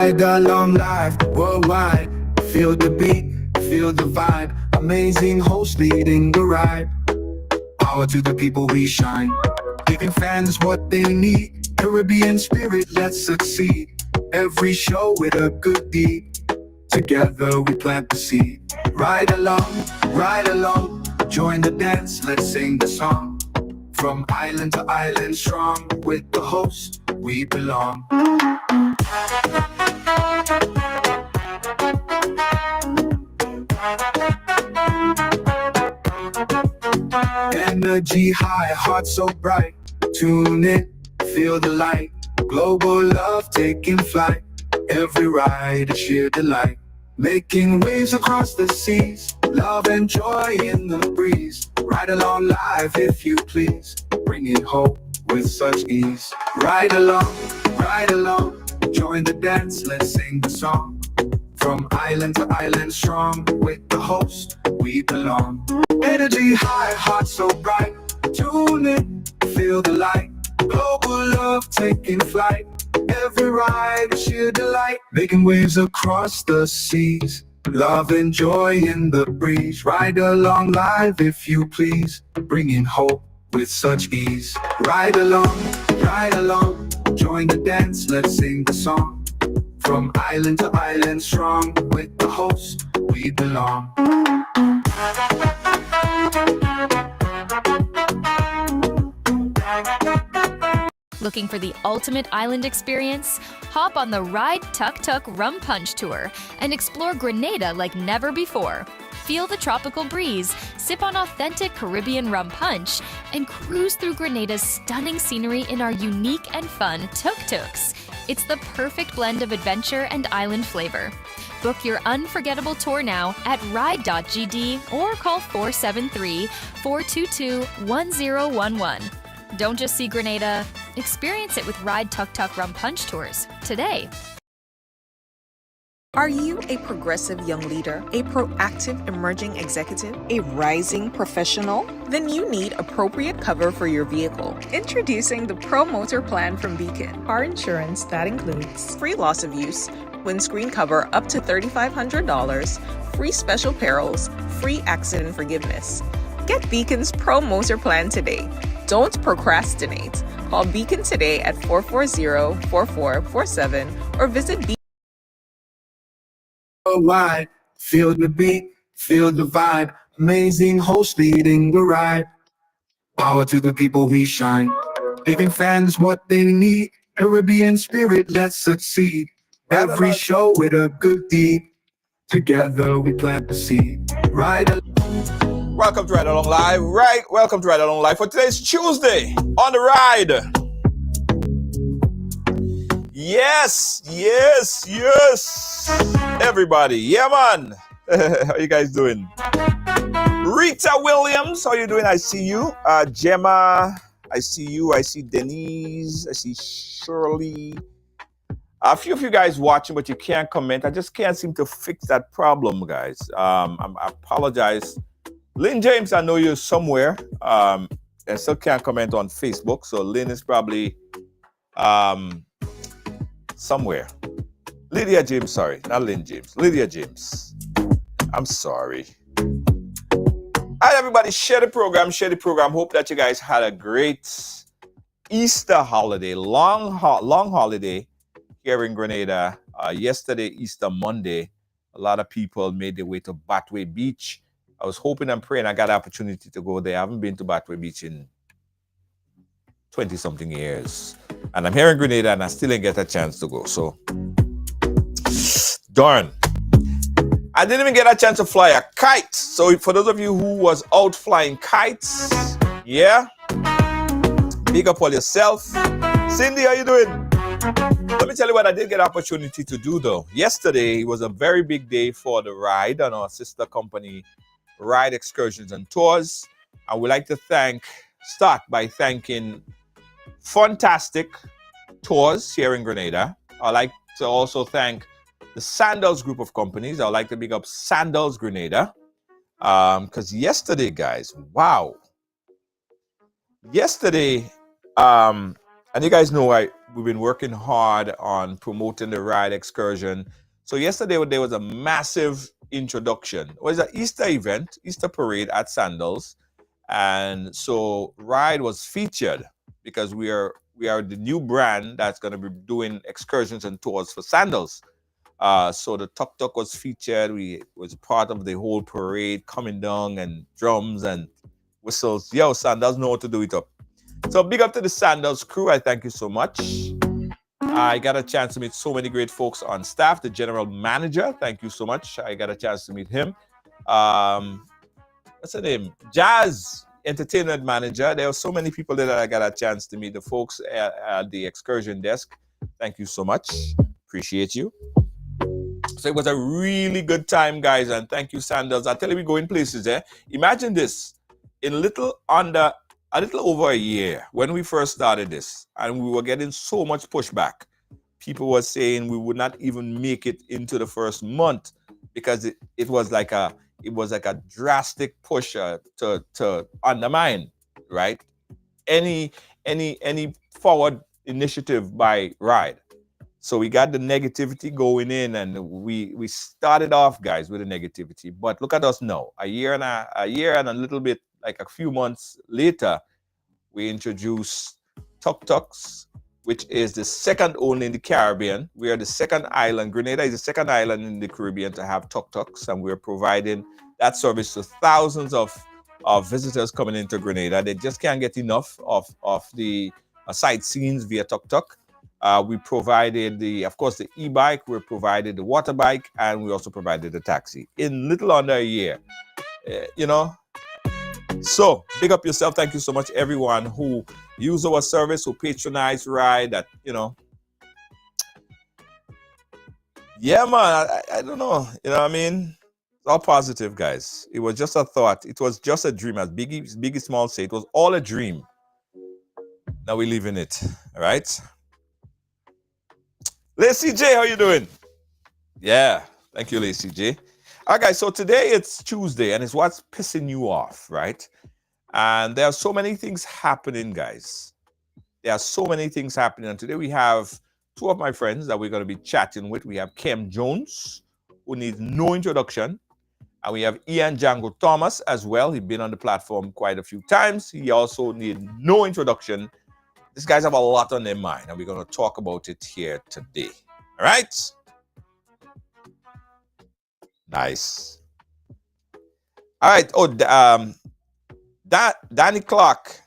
Ride along life worldwide. Feel the beat, feel the vibe. Amazing host leading the ride. Power to the people we shine. Giving fans what they need. Caribbean spirit, let's succeed. Every show with a good deed. Together we plant the seed. Ride along. Join the dance, let's sing the song. From island to island strong. With the host, we belong. Energy high, heart so bright. Tune in, feel the light. Global love taking flight. Every ride a sheer delight. Making waves across the seas. Love and joy in the breeze. Ride along life if you please. Bringing hope with such ease. Ride along. Join the dance, let's sing the song. From island to island strong. With the host, we belong. Energy high, heart so bright. Tune in, feel the light. Global love taking flight. Every ride is sheer delight. Making waves across the seas. Love and joy in the breeze. Ride along live if you please. Bringing hope with such ease. Ride along. Join the dance, let's sing the song. From island to island strong. With the host, we belong. Looking for the ultimate island experience? Hop on the Ride Tuk Tuk Rum Punch Tour and explore Grenada like never before. Feel the tropical breeze, sip on authentic Caribbean rum punch, and cruise through Grenada's stunning scenery in our unique and fun tuk-tuks. It's the perfect blend of adventure and island flavor. Book your unforgettable tour now at ride.gd or call 473-422-1011. Don't just see Grenada, experience it with Ride Tuk Tuk Rum Punch Tours today. Are you a progressive young leader, a proactive emerging executive, a rising professional? Then you need appropriate cover for your vehicle. Introducing the Pro Motor Plan from Beacon. Car insurance that includes free loss of use, windscreen cover up to $3,500, free special perils, free accident forgiveness. Get Beacon's Pro Motor Plan today. Don't procrastinate. Call Beacon today at 440-4447 or visit Beacon. Worldwide, feel the beat, feel the vibe. Amazing host leading the ride. Power to the people we shine. Giving fans what they need. Caribbean spirit, let's succeed. Every show with a good deed. Together we plant the seed. Welcome to Ride Along Live. Welcome to Ride Along Live for today's Tuesday on the ride. Yes. Everybody, yeah, man. How you guys doing? Rita Williams, how you doing? I see you. Gemma, I see you. I see Denise. I see Shirley. A few of you guys watching, but you can't comment. I just can't seem to fix that problem, guys. I apologize. Lynn James, I know you're somewhere. I still can't comment on Facebook, so Lynn is probably somewhere. Lydia James, sorry, not Lynn James. Lydia James. I'm sorry. All right, everybody, share the program. Hope that you guys had a great Easter holiday, long holiday here in Grenada. Yesterday, Easter Monday, a lot of people made their way to Batway Beach. I was hoping and praying I got the opportunity to go there. I haven't been to Batway Beach in 20-something years. And I'm here in Grenada and I still didn't get a chance to go. So, darn. I didn't even get a chance to fly a kite. So for those of you who was out flying kites, yeah, big up all yourself. Cindy, how you doing? Let me tell you what I did get an opportunity to do though. Yesterday was a very big day for the ride and our sister company, Ride Excursions and Tours. I would like to start by thanking Fantastic Tours here in Grenada. I'd like to also thank the Sandals group of companies. I'd like to big up Sandals Grenada. Because yesterday, guys, wow. Yesterday, and you guys know we've been working hard on promoting the ride excursion. So yesterday there was a massive introduction. It was an Easter event, Easter parade at Sandals. And so Ride was featured because we are the new brand that's going to be doing excursions and tours for Sandals. So the Tuk Tuk was featured. We was part of the whole parade, coming down and drums and whistles. Yo, Sandals know what to do it up. So big up to the Sandals crew. I thank you so much. I got a chance to meet so many great folks on staff. The general manager, thank you so much. I got a chance to meet him. What's her name? Jazz, entertainment manager. There were so many people that I got a chance to meet. The folks at the excursion desk, thank you so much. Appreciate you. So it was a really good time, guys, and thank you, Sandals. I tell you, we go in places, eh? Imagine this, in a little over a year, when we first started this, and we were getting so much pushback. People were saying we would not even make it into the first month because it was like a drastic push to undermine, right? Any forward initiative by Ride. So we got the negativity going in, and we started off, guys, with the negativity. But look at us now, a year and a little bit, like a few months later, we introduced Tuk Tuks, which is the second only in the Caribbean. We are the second island. Grenada is the second island in the Caribbean to have Tuk Tuks, and we're providing that service to thousands of visitors coming into Grenada. They just can't get enough of the sightseeing via Tuk Tuk. We provided of course, the e-bike. We provided the water bike, and we also provided the taxi in little under a year. So big up yourself. Thank you so much, everyone who use our service, who patronize Ride. That yeah, man. I don't know. You know what I mean? It's all positive, guys. It was just a thought. It was just a dream, as Biggie Small say. It was all a dream. Now we live in it. All right. Lacey J, how you doing? Yeah, thank you, Lacey J. All right, guys, so today it's Tuesday, and it's what's pissing you off, right? And there are so many things happening, guys. There are so many things happening, and today we have two of my friends that we're going to be chatting with. We have Kem Jones, who needs no introduction, and we have Ian Django Thomas as well. He's been on the platform quite a few times. He also needs no introduction. These guys have a lot on their mind, and we're going to talk about it here today. All right? Nice. All right. Oh, Danny Clark.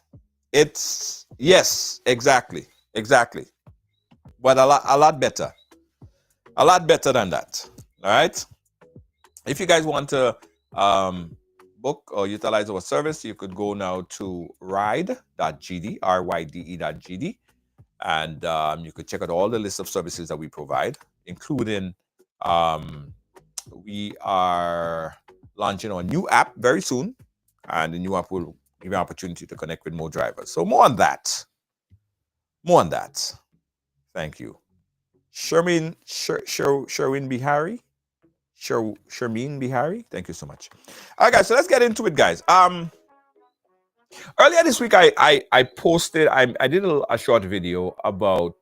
It's yes, exactly, but a lot better than that. All right. If you guys want to book or utilize our service, you could go now to ryde.gd, ryde.gd, and you could check out all the list of services that we provide, including we are launching our new app very soon, and the new app will give you an opportunity to connect with more drivers. So more on that. Thank you. Shermin Bihari. Shermin Bihari. Thank you so much. All right, guys, so let's get into it, guys. Earlier this week, I posted, I did a short video about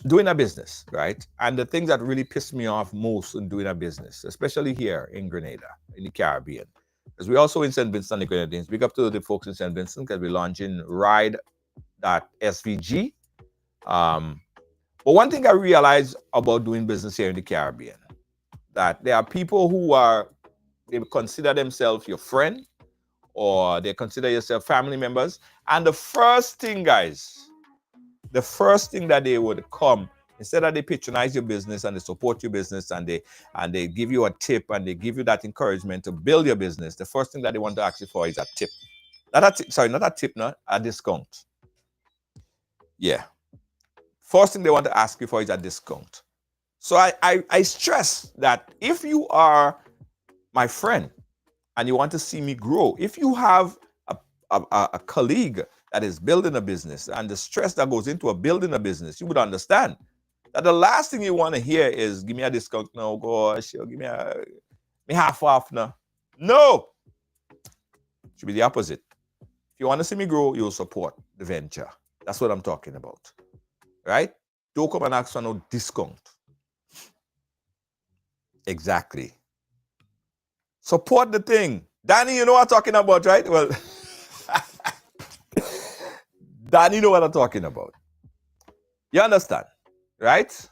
doing a business, right? And the things that really pissed me off most in doing a business, especially here in Grenada, in the Caribbean, because we also in St. Vincent and the Grenadines. Big up to the folks in St. Vincent, because we're launching ride.svg. But one thing I realized about doing business here in the Caribbean, that there are people who they consider themselves your friend, or they consider yourself family members. And the first thing, guys, that they would come, instead of they patronize your business and they support your business and they give you a tip and they give you that encouragement to build your business, the first thing that they want to ask you for is a tip. Not a tip, a discount. Yeah. First thing they want to ask you for is a discount. So I stress that if you are my friend and you want to see me grow, if you have a colleague that is building a business and the stress that goes into building a business, you would understand that the last thing you want to hear is, give me a discount now, gosh, give me half off now. No. It should be the opposite. If you want to see me grow, you'll support the venture. That's what I'm talking about. Right? Don't come and ask for no discount. Exactly. Support the thing. Danny, you know what I'm talking about, right? Well, Danny know what I'm talking about. You understand, right?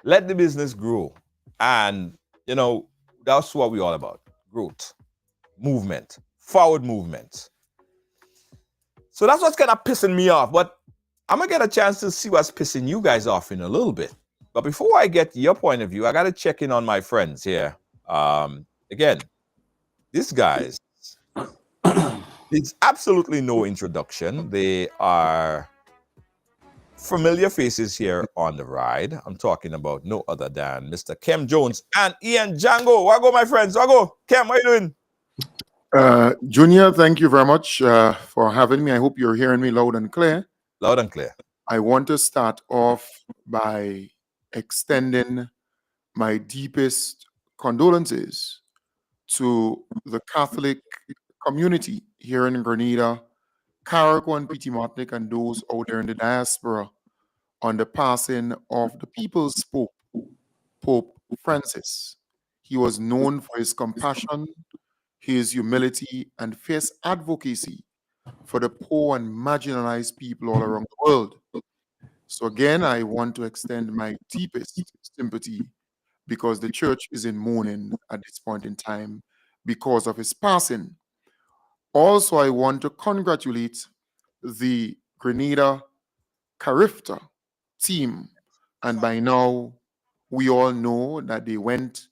Let the business grow. And, that's what we're all about. Growth, movement, forward movement. So that's what's kind of pissing me off. But I'm going to get a chance to see what's pissing you guys off in a little bit. But before I get your point of view, I got to check in on my friends here. Again, these guys, it's absolutely no introduction. They are familiar faces here on the ride. I'm talking about no other than Mr. Kem Jones and Ian Django. Wago, my friends. Wago. Kem, how you doing? Junior, thank you very much for having me. I hope you're hearing me loud and clear. Loud and clear. I want to start off by extending my deepest condolences to the Catholic community here in Grenada, Carriacou and Petit Martinique, and those out there in the diaspora on the passing of the people's Pope, Pope Francis. He was known for his compassion, his humility, and fierce advocacy for the poor and marginalized people all around the world. So again, I want to extend my deepest sympathy because the church is in mourning at this point in time because of his passing. Also, I want to congratulate the Grenada Carifta team. And by now, we all know that they went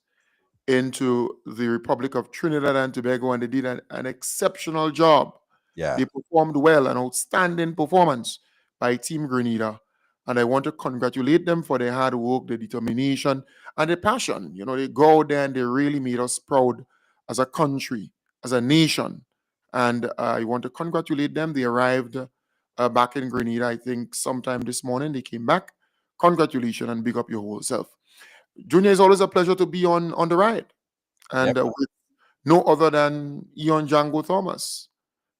into the Republic of Trinidad and Tobago and they did an exceptional job. Yeah. They performed well, an outstanding performance by Team Grenada. And I want to congratulate them for their hard work, their determination, and their passion. They go out there and they really made us proud as a country, as a nation. And I want to congratulate them. They arrived back in Grenada, I think, sometime this morning. They came back. Congratulations and big up your whole self. Junior, it's always a pleasure to be on the ride. And with no other than Ian Django Thomas.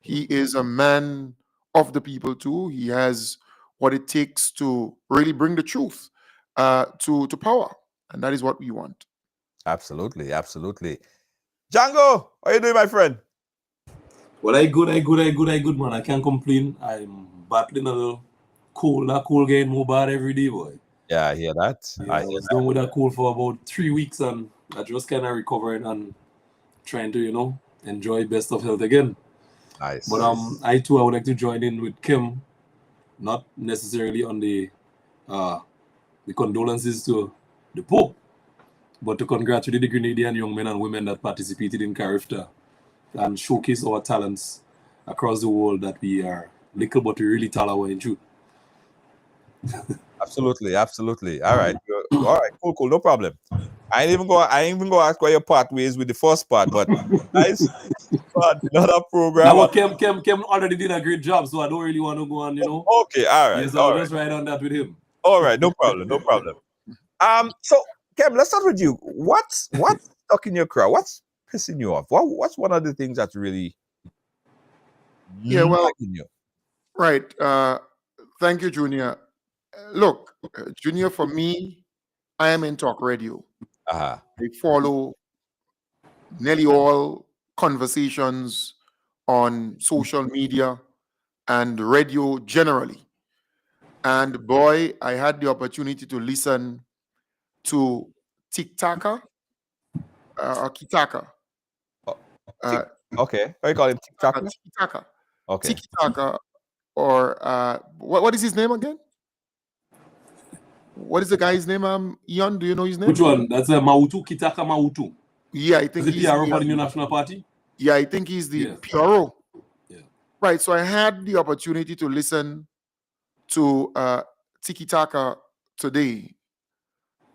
He is a man of the people too. He has what it takes to really bring the truth to power. And that is what we want. Absolutely, absolutely. Django, how you doing, my friend? Well, I good, man. I can't complain. I'm battling a little cold. That cold getting more bad every day, boy. Yeah, I hear that. Yeah, I was down with that cold for about 3 weeks and I just kind of recovering and trying to, enjoy best of health again. Nice. But I too, I would like to join in with Kim, not necessarily on the condolences to the Pope, but to congratulate the Grenadian young men and women that participated in Carifta and showcase our talents across the world that we are little but we really tall in truth. Absolutely. All right. All right, cool, no problem. I ain't even go ask why your part ways with the first part, but nice. But another program. Now, Kem already did a great job, so I don't really want to go on, Okay, all right. Yes, I'll just ride on that with him. All right, no problem. So Kem, let's start with you. What's stuck in your craw? What's pissing you off? What's one of the things that's really liking you? Right. Thank you, Junior. Look, Junior, for me, I am in talk radio. Uh-huh. I follow nearly all conversations on social media and radio generally. And boy, I had the opportunity to listen to Tiktaka or Kitaka. Okay. How you call him? Tiktaka? Tikitaka. Okay. Tikitaka, or what is his name again? What is the guy's name? Ian, do you know his name? Which one? That's Mautu, Kitaka Mautu. Yeah, I think he's the PRO for the New National Party. Yeah, I think he's the PRO. Yeah. Right. So I had the opportunity to listen to Tikitaka today.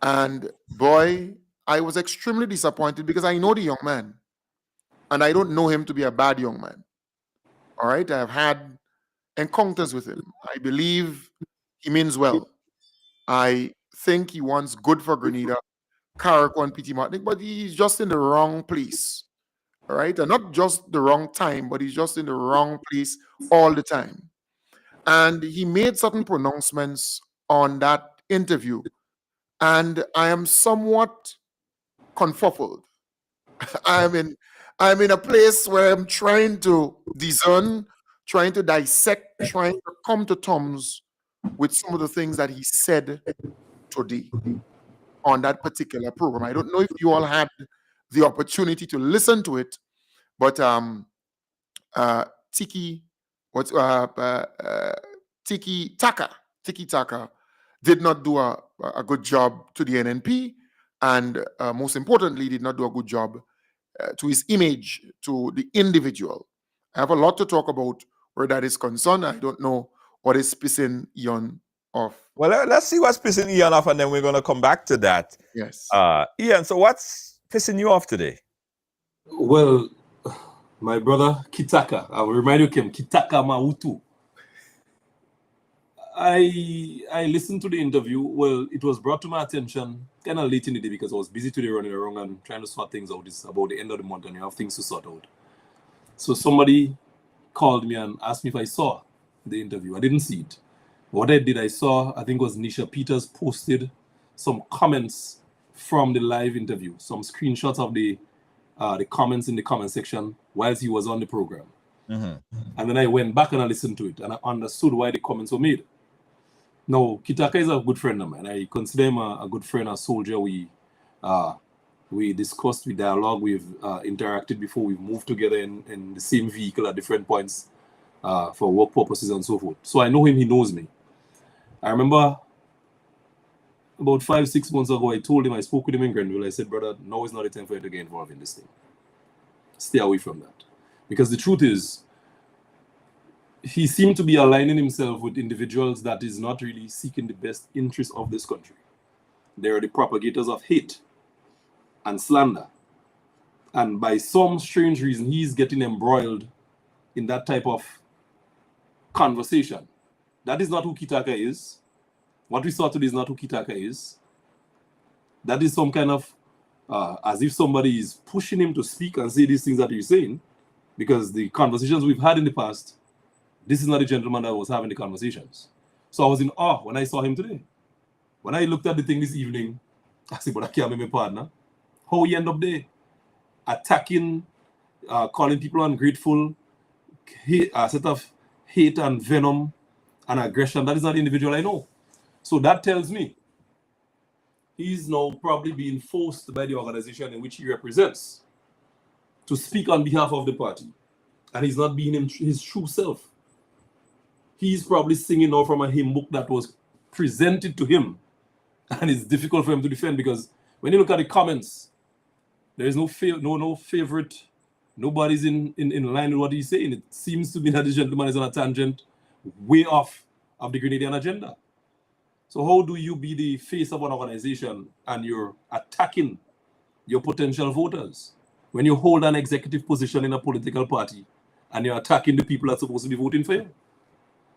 And boy, I was extremely disappointed because I know the young man. And I don't know him to be a bad young man. All right. I have had encounters with him. I believe he means well. I think he wants good for Grenada, Carriacou and Petit Martinique, but he's just in the wrong place. All right. And not just the wrong time, but he's just in the wrong place all the time. And he made certain pronouncements on that interview. And I am somewhat confuffled. I'm in a place where I'm trying to discern, trying to dissect, trying to come to terms with some of the things that he said today on that particular program. I don't know if you all had the opportunity to listen to it, but Tiki, what's Tiki Taka did not do a good job to the NNP, and most importantly, did not do a good job to his image, to the individual. I have a lot to talk about where that is concerned. I don't know what is pissing Ian off. Well, let's see what's pissing Ian off, and then we're going to come back to that. Yes. Ian, so what's pissing you off today? Well, my brother Kitaka, I will remind you, Kem, Kitaka Mautu. I listened to the interview. Well, it was brought to my attention kind of late in the day because I was busy today running around and trying to sort things out. It's about the end of the month and you have things to sort out. So somebody called me and asked me if I saw the interview. I didn't see it. What I did, I saw, I think it was Nisha Peters posted some comments from the live interview, some screenshots of the comments in the comment section whilst he was on the program. And then I went back and I listened to it and I understood why the comments were made. Now, Kitaka is a good friend of mine. I consider him a good friend, a soldier. We discussed, we dialogued, we've interacted before. We've moved together in the same vehicle at different points for work purposes and so forth. So I know him, he knows me. I remember about 5-6 months ago, I told him, I spoke with him in Grenville. I said, brother, now is not the time for you to get involved in this thing. Stay away from that. Because the truth is, he seemed to be aligning himself with individuals that is not really seeking the best interest of this country. They are the propagators of hate and slander. And by some strange reason, he's getting embroiled in that type of conversation. That is not who Kitaka is. What we saw today is not who Kitaka is. That is some kind of, as if somebody is pushing him to speak and say these things that he's saying, because the conversations we've had in the past, this is not the gentleman that was having the conversations. So I was in awe when I saw him today. When I looked at the thing this evening, I said, but I can't be my partner. How he end up there? Attacking, calling people ungrateful, a set of hate and venom and aggression. That is not the individual I know. So that tells me he's now probably being forced by the organization in which he represents to speak on behalf of the party. And he's not being his true self. He's probably singing now from a hymn book that was presented to him. And it's difficult for him to defend because when you look at the comments, there is no favorite. Nobody's in line with what he's saying. It seems to be that the gentleman is on a tangent way off of the Grenadian agenda. So how do you be the face of an organization and you're attacking your potential voters when you hold an executive position in a political party and you're attacking the people that's supposed to be voting for you?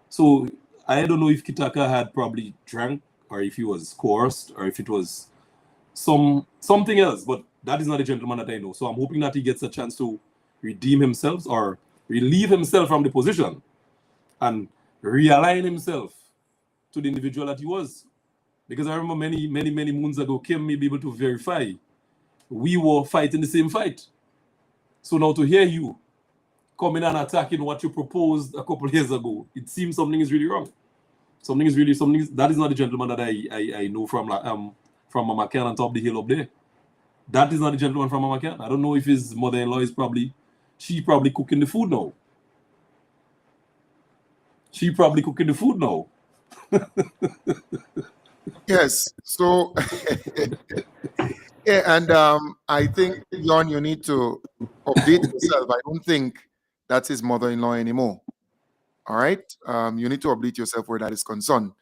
So I don't know if Kitaka had probably drank or if he was coerced or if it was something else, but that is not a gentleman that I know. So I'm hoping that he gets a chance to redeem himself or relieve himself from the position and realign himself to the individual that he was. Because I remember many moons ago, Kem may be able to verify we were fighting the same fight. So now to hear you coming and attacking what you proposed a couple of years ago, it seems something is really wrong. That is not the gentleman that I know from Mama Ken on top of the hill up there. That is not the gentleman from Mama Ken. I don't know if his mother-in-law is she probably cooking the food now. Yes. So, yeah, and I think, John, you need to update yourself. I don't think that's his mother-in-law anymore. All right. You need to update yourself where that is concerned.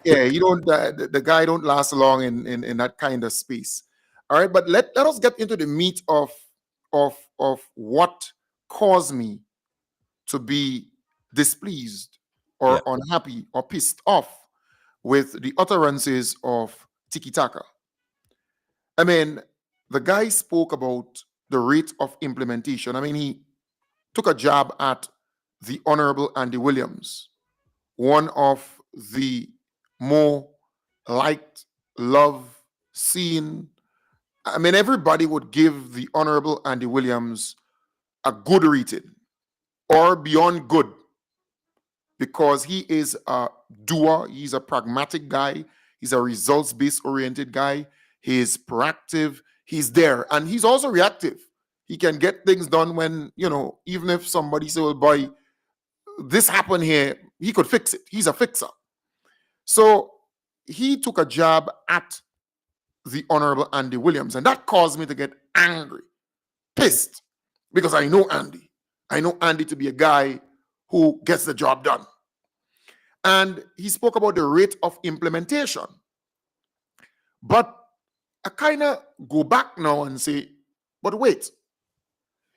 Yeah, you don't. The guy don't last long in that kind of space. All right, but let us get into the meat of what caused me to be displeased or unhappy or pissed off with the utterances of Tiki Taka. I mean, the guy spoke about the rate of implementation. I mean, he took a jab at the Honorable Andy Williams, one of the more liked, loved, seen. I mean, everybody would give the Honorable Andy Williams a good rating or beyond good, because he is a doer, he's a pragmatic guy, he's a results-based oriented guy, he's proactive, he's there, and he's also reactive. He can get things done when, even if somebody say, well, boy, this happened here, he could fix it. He's a fixer. So he took a jab at the Honorable Andy Williams, and that caused me to get angry, pissed, because I know Andy. I know Andy to be a guy who gets the job done. And he spoke about the rate of implementation. But I kind of go back now and say, but wait,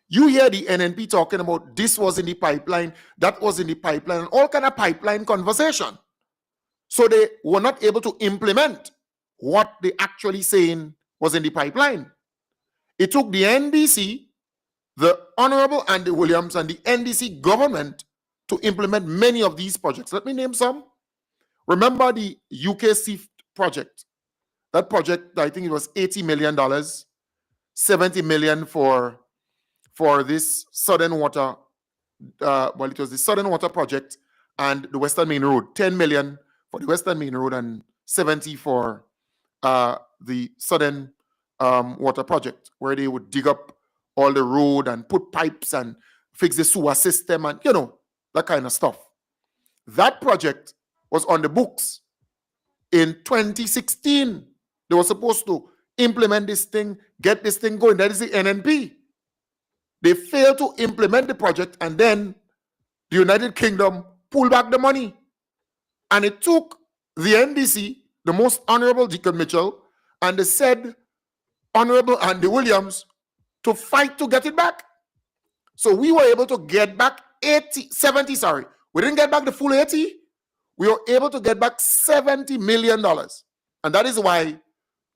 you hear the NNP talking about this was in the pipeline, that was in the pipeline, and all kind of pipeline conversation. So they were not able to implement what they actually saying was in the pipeline. It took the NDC, the Honorable Andy Williams, and the NDC government to implement many of these projects. Let me name some. Remember the UK SIFT project. That project, I think it was $80 million, $70 million for this Southern Water, it was the Southern Water project and the Western Main Road, 10 million for the Western Main Road and 70 for the Southern Water project, where they would dig up all the road and put pipes and fix the sewer system and, that kind of stuff. That project was on the books in 2016. They were supposed to implement this thing, get this thing going. That is the NNP. They failed to implement the project, and then the United Kingdom pulled back the money. And it took the NDC, the most Honorable Deacon Mitchell, and the said Honorable Andy Williams to fight to get it back. So we were able to get back 70, sorry. We didn't get back the full 80. We were able to get back $70 million. And that is why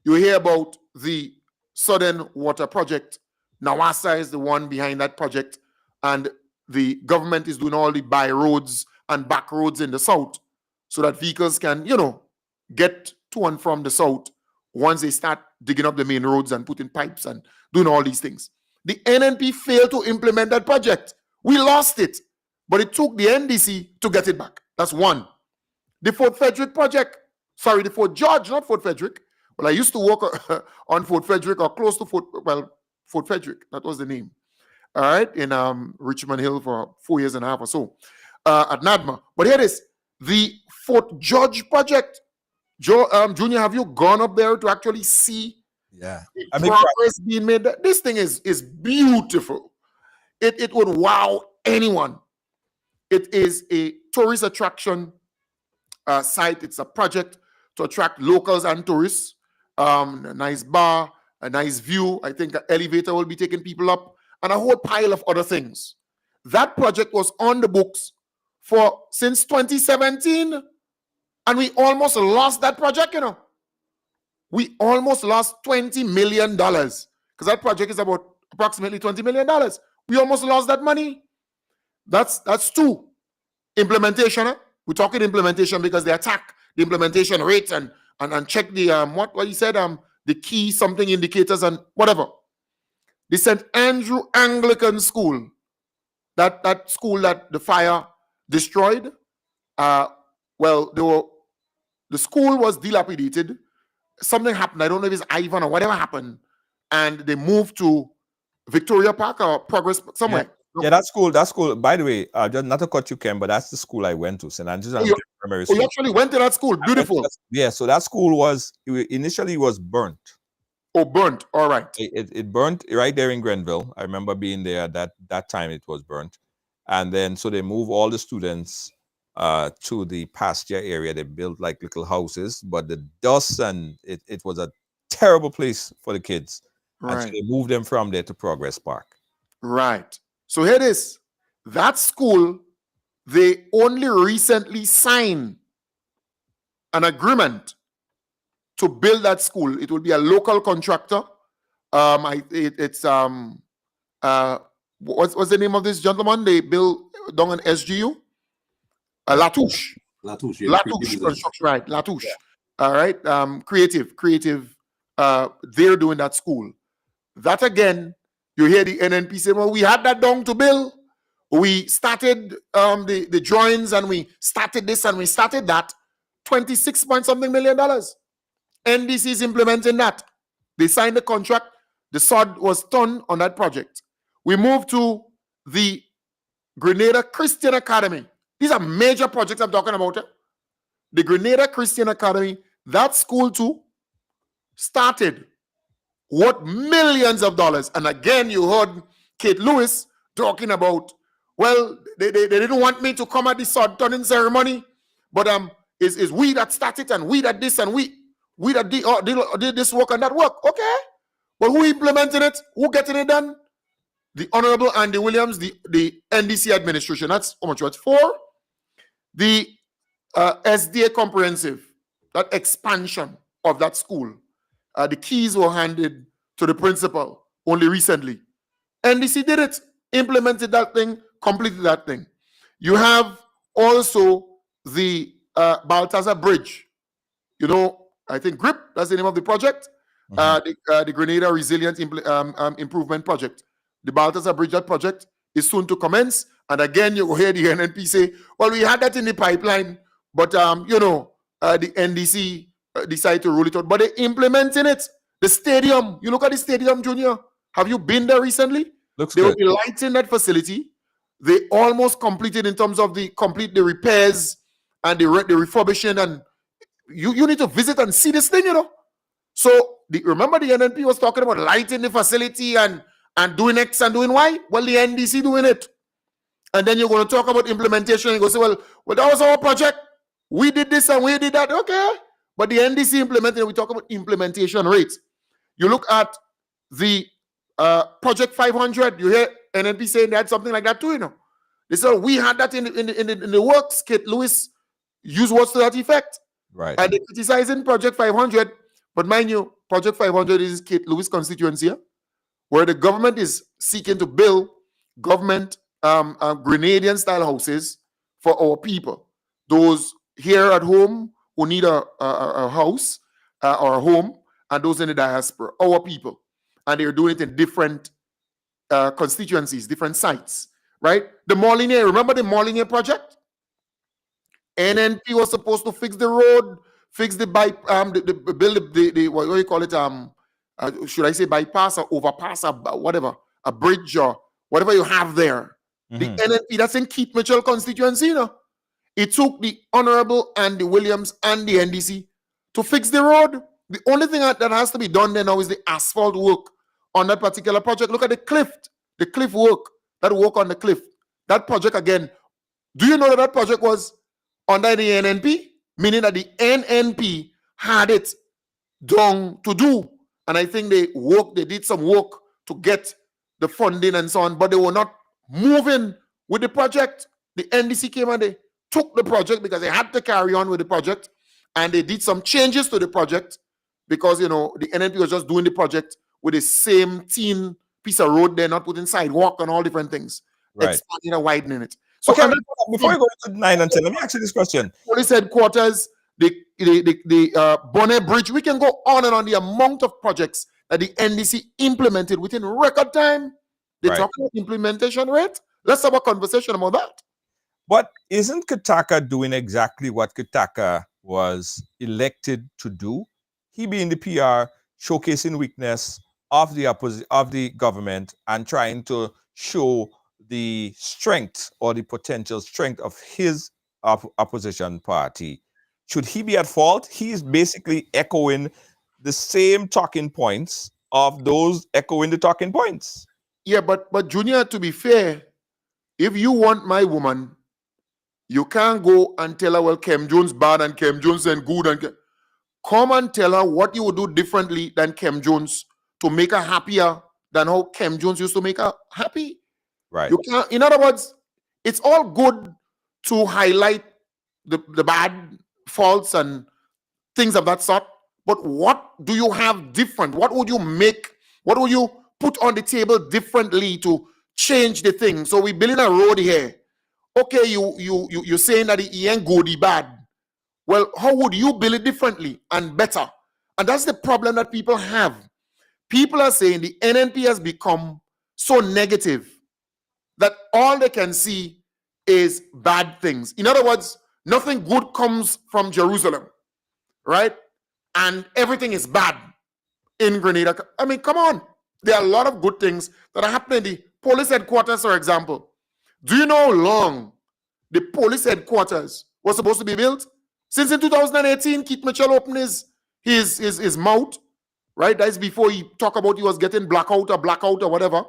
you hear about the Southern Water Project. Nawasa is the one behind that project. And the government is doing all the by roads and back roads in the south so that vehicles can, get to and from the south once they start digging up the main roads and putting pipes and doing all these things. The NNP failed to implement that project. We lost it, but it took the NDC to get it back. That's one. The Fort Frederick project, sorry, the Fort George, not Fort Frederick. Well, I used to work on Fort Frederick or close to Fort Frederick. That was the name. All right, in Richmond Hill for 4 years and a half or so at NADMA. But here it is, the Fort George project. Junior, have you gone up there to actually see Yeah. progress being made? This thing is beautiful. It would wow anyone. It is a tourist attraction site. It's a project to attract locals and tourists. A nice bar, a nice view. I think an elevator will be taking people up, and a whole pile of other things. That project was on the books since 2017, and we almost lost that project, We almost lost $20 million because that project is about approximately $20 million. We almost lost that money. That's two. Implementation. We're talking implementation because they attack the implementation rate and check the what you said, the key something indicators and whatever. The St. Andrew Anglican School, that school that the fire destroyed. The school was dilapidated. Something happened. I don't know if it's Ivan or whatever happened, and they moved to Victoria Park or Progress somewhere. Yeah, that school. By the way, just not to cut you, Kem, but that's the school I went to, St. Andrews Primary School. You actually went to that school? Beautiful. Yeah, so that school initially was burnt. Oh, burnt. All right. It burnt right there in Grenville. I remember being there that time. It was burnt, and then so they moved all the students to the pasture area. They built like little houses, but the dust and it was a terrible place for the kids. Right. And so they moved them from there to Progress Park. Right. So here it is. That school, they only recently signed an agreement to build that school. It will be a local contractor. It's what's the name of this gentleman? They build down in SGU? Latouche. Latouche, yeah. Latouche construction, right? Latouche. All right. Creative. They're doing that school. That again, you hear the NNP say, well, we had that down to build. We started the drawings and we started this and we started that. 26 point something million dollars. NDC is implementing that. They signed the contract. The sod was done on that project. We moved to the Grenada Christian Academy. These are major projects I'm talking about. The Grenada Christian Academy, that school too, started worth millions of dollars. And again, you heard Kate Lewis talking about, well, they didn't want me to come at the sod turning ceremony, but is we that started and we that this and we that did this work and that work. Okay. But who implemented it? Who getting it done? The Honorable Andy Williams, the NDC administration. That's how much? What's for? The SDA comprehensive, that expansion of that school. The keys were handed to the principal only recently. NDC did it, implemented that thing, completed that thing. You have also the Baltazar Bridge. You know, I think GRIP, that's the name of the project. The Grenada Resilient Improvement Project. The Baltazar Bridge, that project is soon to commence. And again, you will hear the NNP say, well, we had that in the pipeline, but, the NDC decided to roll it out. But they're implementing it. The stadium, you look at the stadium, Junior. Have you been there recently? Looks they good. will be lighting that facility. They almost completed in terms of the repairs and the refurbishing. And you need to visit and see this thing, So remember the NNP was talking about lighting the facility and doing X and doing Y? Well, the NDC doing it. And then you're going to talk about implementation and you go say, well, that was our project. We did this and we did that. Okay. But the NDC implemented, we talk about implementation rates. You look at the Project 500, you hear NNP saying they had something like that too, They said, we had that in the works. Kate Lewis used words to that effect. Right. And they're criticizing Project 500. But mind you, Project 500 is Kate Lewis constituency, where the government is seeking to build government Grenadian-style houses for our people. Those here at home who need a house or a home, and those in the diaspora, our people. And they're doing it in different constituencies, different sites, right? The Molinier, remember the Molinier project? NNP was supposed to fix the road, fix the build the what do you call it? Should I say bypass or overpass or whatever, a bridge or whatever you have there. The NNP, that's in Keith Mitchell constituency, It took the Honorable Andy Williams and the NDC to fix the road. The only thing that has to be done there now is the asphalt work on that particular project. Look at the cliff work, that work on the cliff. That project again, do you know that project was under the NNP? Meaning that the NNP had it done to do. And I think they did some work to get the funding and so on, but they were not moving with the project. The NDC came and they took the project because they had to carry on with the project, and they did some changes to the project because, the NNP was just doing the project with the same teen piece of road there, not putting sidewalk and all different things, right, expanding and widening it. So okay, before we go to 9 and 10, let me ask you this question. Police headquarters, the Bonnet Bridge, we can go on and on the amount of projects that the NDC implemented within record time. They're talking about implementation rate. Let's have a conversation about that. But isn't Kataka doing exactly what Kataka was elected to do? He being the PR, showcasing weakness of the government and trying to show the strength or the potential strength of his opposition party. Should he be at fault? He is basically echoing the same talking points of those echoing the talking points. Yeah, but Junior, to be fair, if you want my woman, you can't go and tell her, well, Kem Jones bad and Kem Jones and good. And come and tell her what you would do differently than Kem Jones to make her happier than how Kem Jones used to make her happy. Right. You can't, in other words, it's all good to highlight the bad faults and things of that sort. But what do you have different? What would you make? What would you put on the table differently to change the thing. So we building a road here. Okay, you're saying that it ain't good, it bad. Well, how would you build it differently and better? And that's the problem that people have. People are saying the NNP has become so negative that all they can see is bad things. In other words, nothing good comes from Jerusalem, right? And everything is bad in Grenada. I mean, come on. There are a lot of good things that are happening in the police headquarters, for example. Do you know how long the police headquarters was supposed to be built? Since in 2018, Keith Mitchell opened his mouth, right? That's before he talked about he was getting blackout or whatever.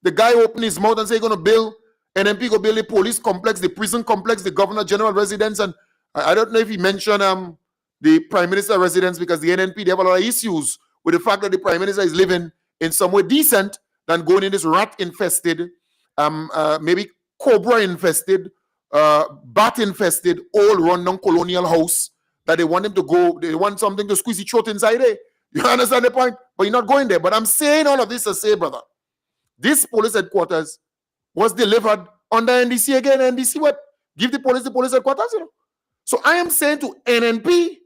The guy opened his mouth and said he's going to build, NNP go build the police complex, the prison complex, the governor general residence, and I don't know if he mentioned the prime minister residence, because the NNP, they have a lot of issues with the fact that the prime minister is living in somewhere decent than going in this rat-infested, maybe cobra-infested, bat-infested, old run-down colonial house that they want him to go, they want something to squeeze his throat inside there. You understand the point? But you're not going there. But I'm saying all of this to say, brother, this police headquarters was delivered under NDC again. NDC what? Give the police headquarters, you know. So I am saying to NNP,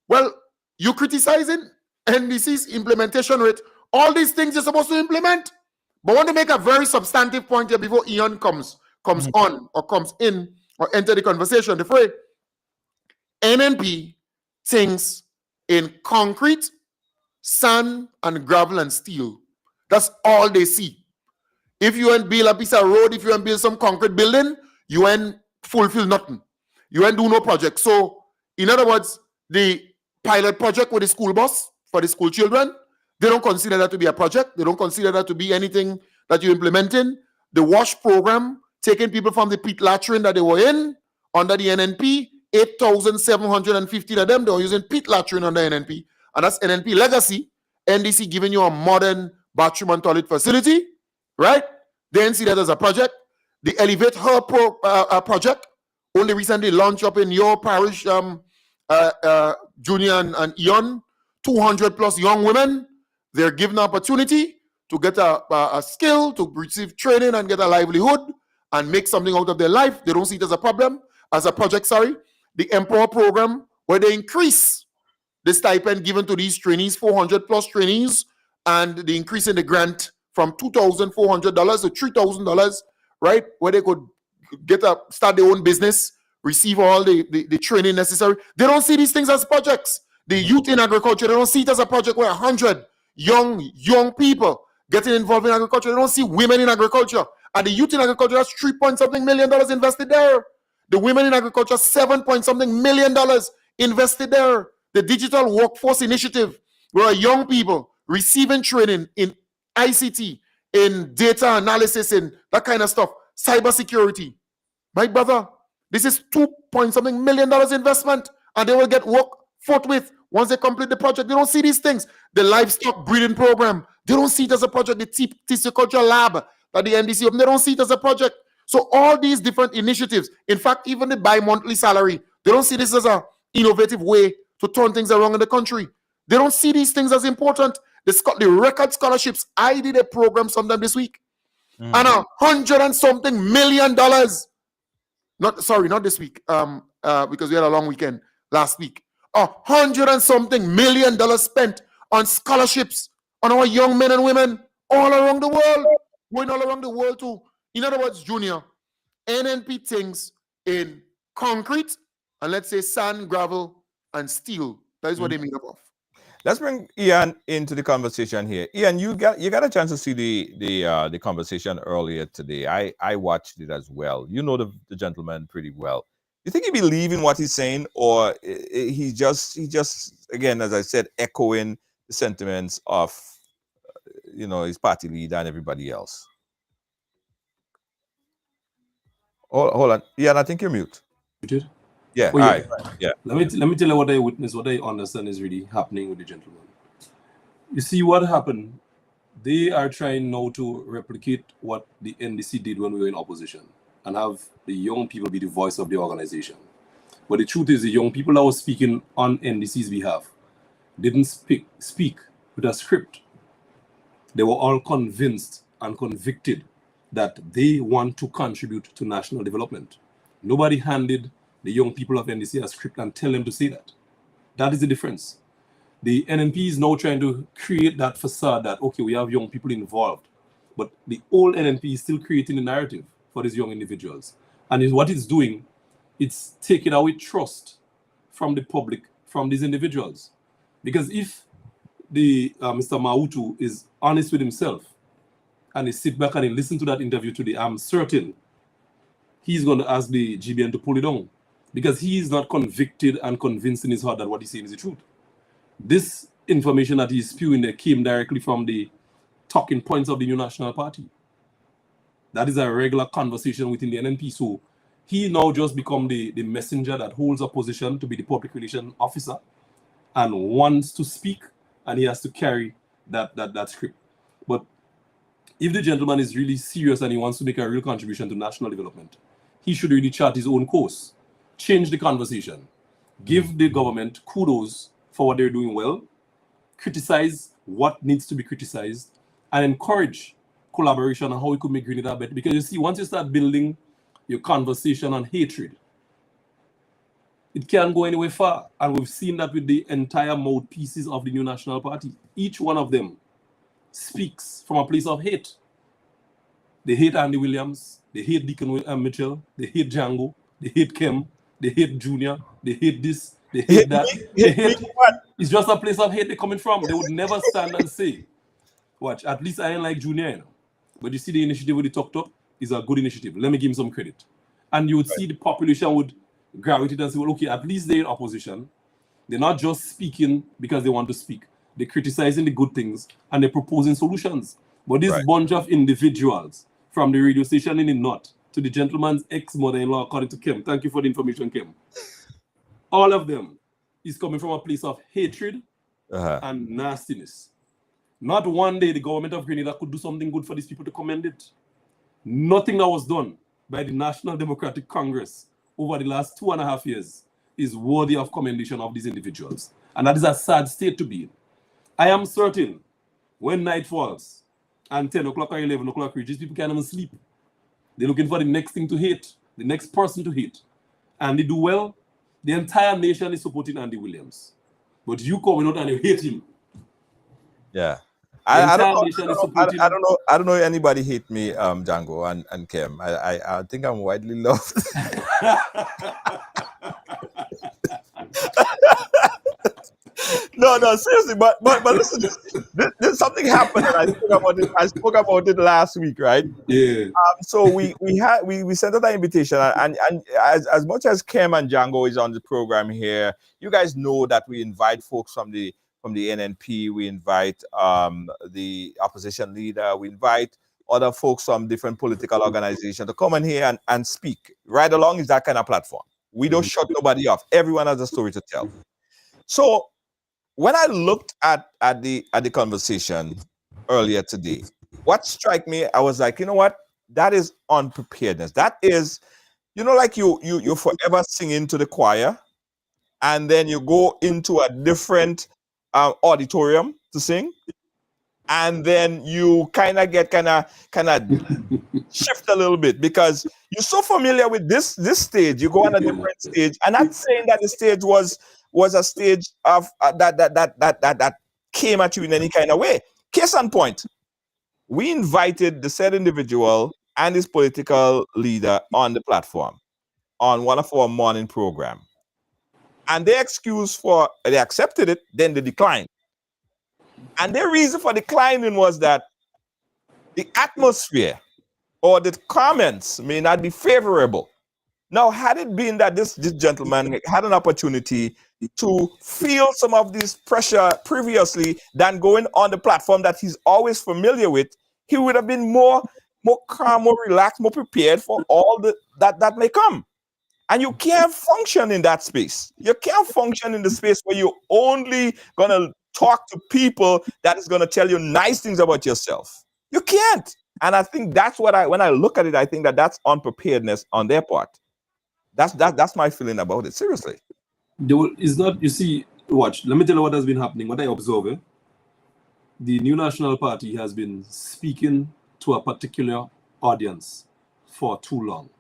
well, you criticizing NDC's implementation rate. All these things you're supposed to implement. But I want to make a very substantive point here before Ian comes on or comes in or enter the conversation. The phrase NNP thinks in concrete, sand, and gravel and steel. That's all they see. If you ain't build a piece of road, if you ain't build some concrete building, you ain't fulfill nothing. You ain't do no project. So, in other words, the pilot project with the school bus for the school children, they don't consider that to be a project. They don't consider that to be anything that you're implementing. The WASH program, taking people from the pit latrine that they were in under the NNP, 8,750 of them, they were using pit latrine under NNP. And that's NNP legacy. NDC giving you a modern bathroom and toilet facility, right? They didn't see that as a project. The Elevate Her project, only recently launched up in your parish, Junior and Ian, 200 plus young women. They're given opportunity to get a skill, to receive training and get a livelihood and make something out of their life. They don't see it as a problem, as a project, sorry. The Empower program, where they increase the stipend given to these trainees, 400 plus trainees, and the increase in the grant from $2,400 to $3,000, right? Where they could start their own business, receive all the training necessary. They don't see these things as projects. The youth in agriculture, they don't see it as a project where 100 young people getting involved in agriculture. They don't see women in agriculture. And the youth in agriculture, that's $3 million invested there. The women in agriculture, $7 million invested there. The Digital Workforce Initiative, where young people receiving training in ICT, in data analysis, in that kind of stuff, cybersecurity. My brother, this is $2 million investment, and they will get work forthwith once they complete the project. They don't see these things. The livestock breeding program, they don't see it as a project. The tissueculture lab that the NDC opened, they don't see it as a project. So all these different initiatives, in fact, even the bi-monthly salary, they don't see this as an innovative way to turn things around in the country. They don't see these things as important. The record scholarships, I did a program sometime this week, and $100 and something million. Not this week, because we had a long weekend last week. $100 and something million spent on scholarships on our young men and women all around the world, going all around the world too. In other words, Junior, NNP thinks in concrete and let's say sand, gravel, and steel. That is what they made up of. Let's bring Ian into the conversation here. Ian, you got a chance to see the conversation earlier today. I watched it as well. You know the gentleman pretty well. You think he believe in what he's saying, or he just again, as I said, echoing the sentiments of his party leader and everybody else? Hold on, Ian, I think you're mute. Muted? Yeah, Oh, yeah. all right. Yeah. Let me tell you what I witnessed, what I understand is really happening with the gentleman. You see what happened? They are trying now to replicate what the NDC did when we were in opposition and have the young people be the voice of the organization. But the truth is, the young people that were speaking on NDC's behalf didn't speak with a script. They were all convinced and convicted that they want to contribute to national development. Nobody handed the young people of NDC a script and tell them to say that. That is the difference. The NNP is now trying to create that facade that, okay, we have young people involved. But the old NNP is still creating a narrative for these young individuals. And what it's doing, it's taking away trust from the public, from these individuals. Because if the Mr. Mautu is honest with himself and he sit back and he listen to that interview today, I'm certain he's going to ask the GBN to pull it down. Because he is not convicted and convinced in his heart that what he's saying is the truth. This information that he's spewing there came directly from the talking points of the New National Party. That is a regular conversation within the NNP. So he now just become the messenger that holds a position to be the public relation officer and wants to speak, and he has to carry that script. But if the gentleman is really serious and he wants to make a real contribution to national development, he should really chart his own course, change the conversation, give the government kudos for what they're doing well, criticize what needs to be criticized, and encourage collaboration on how we could make Grenada better. Because you see, once you start building your conversation on hatred, it can't go anywhere far. And we've seen that with the entire mouthpieces of the New National Party. Each one of them speaks from a place of hate. They hate Andy Williams, they hate Deacon Mitchell, they hate Django, they hate Kem, they hate Junior, they hate this, they hate that. They hate what? It's just a place of hate they're coming from. They would never stand and say, watch, at least I ain't like Junior, you know. But you see the initiative with the Tok Tok is a good initiative. Let me give him some credit. And you would see the population would gravitate and say, well, okay, at least they're in opposition. They're not just speaking because they want to speak. They're criticizing the good things and they're proposing solutions. But this bunch of individuals, from the radio station in the north to the gentleman's ex-mother-in-law, according to Kem, thank you for the information, Kem. All of them is coming from a place of hatred and nastiness. Not one day the government of Grenada could do something good for these people to commend it. Nothing that was done by the National Democratic Congress over the last 2.5 years is worthy of commendation of these individuals. And that is a sad state to be in. I am certain when night falls and 10 o'clock or 11 o'clock reaches, people can't even sleep. They're looking for the next thing to hate, the next person to hate. And they do well. The entire nation is supporting Andy Williams. But you come out and you hate him. Yeah. I don't know if anybody hate me, Django and Kem. I think I'm widely loved. No, seriously, but listen, there's something happened, and I spoke about it last week, right? Yeah. So we sent out an invitation, and as much as Kem and Django is on the program here, you guys know that we invite folks from the NNP, we invite the opposition leader, we invite other folks from different political organizations to come in here and speak. Right along is that kind of platform. We don't shut nobody off. Everyone has a story to tell. So when I looked at the conversation earlier today, what struck me, I was like, you know what? That is unpreparedness. That is, like you're forever singing to the choir, and then you go into a different auditorium to sing, and then you kind of shift a little bit because you're so familiar with this stage. You go on a different stage, and not saying that the stage was a stage of that came at you in any kind of way. Case in point, we invited the said individual and his political leader on the platform on one of our morning program, and they accepted it, then they declined. And their reason for declining was that the atmosphere or the comments may not be favorable. Now, had it been that this gentleman had an opportunity to feel some of this pressure previously than going on the platform that he's always familiar with, he would have been more calm, more relaxed, more prepared for all that may come. And you can't function in that space. You can't function in the space where you're only going to talk to people that is going to tell you nice things about yourself. You can't. And I think that's what when I look at it, I think that's unpreparedness on their part. That's my feeling about it. Seriously. It's not, you see, watch, let me tell you what has been happening. What I observe, the New National Party has been speaking to a particular audience for too long.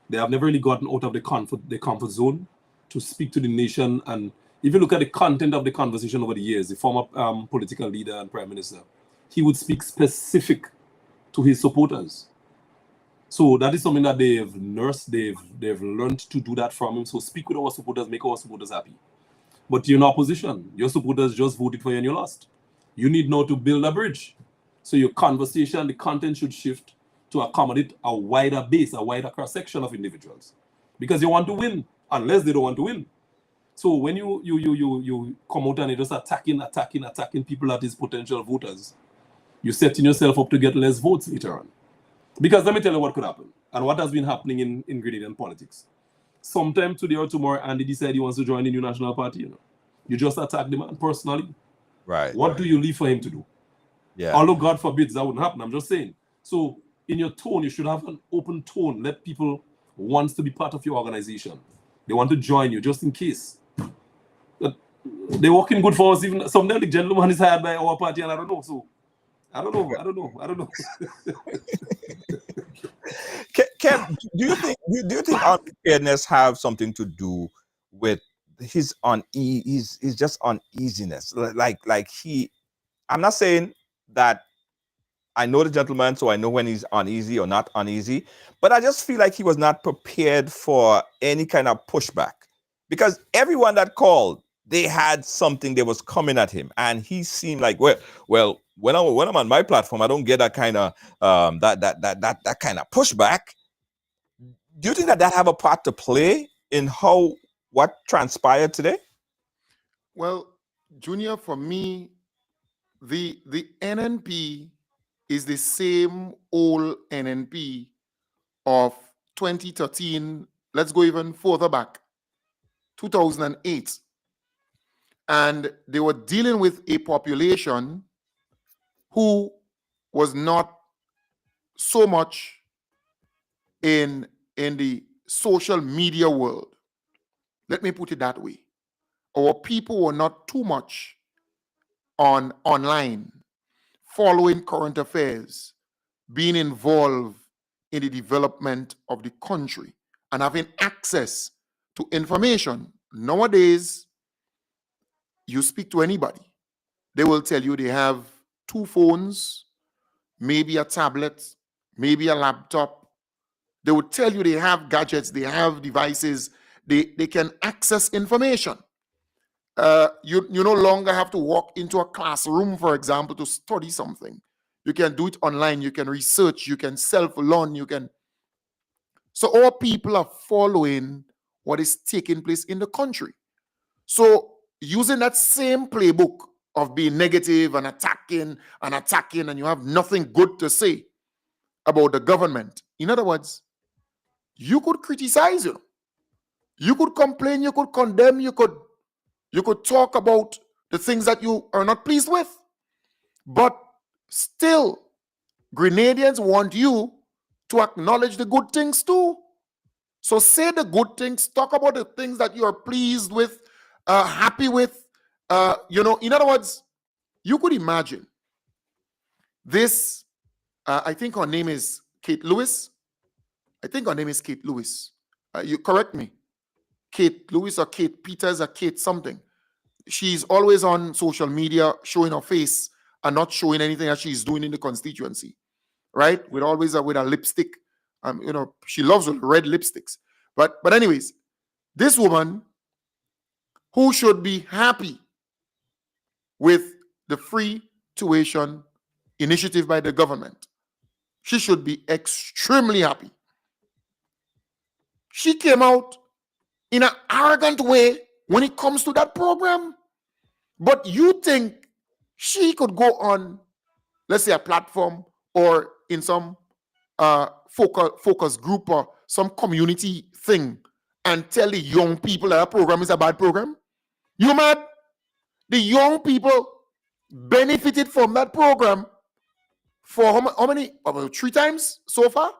They have never really gotten out of the comfort zone to speak to the nation. And if you look at the content of the conversation over the years, the former political leader and prime minister, he would speak specific to his supporters. So that is something that they've nursed, they've learned to do that from him. So speak with our supporters, make our supporters happy. But you're in opposition. Your supporters just voted for you and you lost. You need now to build a bridge. So your conversation, the content should shift to accommodate a wider base, a wider cross-section of individuals. Because you want to win, unless they don't want to win. So when you come out and you're just attacking people that is potential voters, you're setting yourself up to get less votes later on. Because let me tell you what could happen, and what has been happening in Grenadian politics. Sometime today or tomorrow, Andy decide he wants to join the new national party. You just attack the man personally. Right. What do you leave for him to do? Yeah. Although God forbids that wouldn't happen, I'm just saying. So in your tone, you should have an open tone. Let people want to be part of your organization. They want to join you, just in case. But they're working good for us. Even sometimes the gentleman is hired by our party, and I don't know. So I don't know. Ken, do you think unpreparedness have something to do with his just uneasiness? Like I'm not saying that I know the gentleman, so I know when he's uneasy or not uneasy, but I just feel like he was not prepared for any kind of pushback, because everyone that called, they had something that was coming at him, and he seemed like, well, when I'm on my platform, I don't get that kind of that kind of pushback. Do you think that have a part to play in what transpired today? Well, Junior, for me, the NNP is the same old NNP of 2013. Let's go even further back, 2008. And they were dealing with a population who was not so much in the social media world. Let me put it that way. Our people were not too much online, following current affairs, being involved in the development of the country, and having access to information. Nowadays, you speak to anybody, they will tell you they have 2 phones, maybe a tablet, maybe a laptop. They would tell you they have gadgets, they have devices, they can access information. You no longer have to walk into a classroom, for example, to study something. You can do it online, you can research, you can self-learn, you can. So our people are following what is taking place in the country. So using that same playbook of being negative and attacking, and you have nothing good to say about the government. In other words, you could criticize, you could complain, you could condemn, you could talk about the things that you are not pleased with. But still, Grenadians want you to acknowledge the good things too. So say the good things, talk about the things that you are pleased with, happy with. In other words, you could imagine this. I think her name is Kate Lewis. You correct me. Kate Lewis or Kate Peters or Kate something. She's always on social media showing her face and not showing anything that she's doing in the constituency, right? With always with a lipstick. She loves red lipsticks. But anyways, this woman who should be happy with the free tuition initiative by the government, she should be extremely happy. She came out in an arrogant way when it comes to that program. But you think she could go on, let's say, a platform or in some focus group or some community thing and tell the young people that program is a bad program? You mad? The young people benefited from that program for how many? 3 times so far?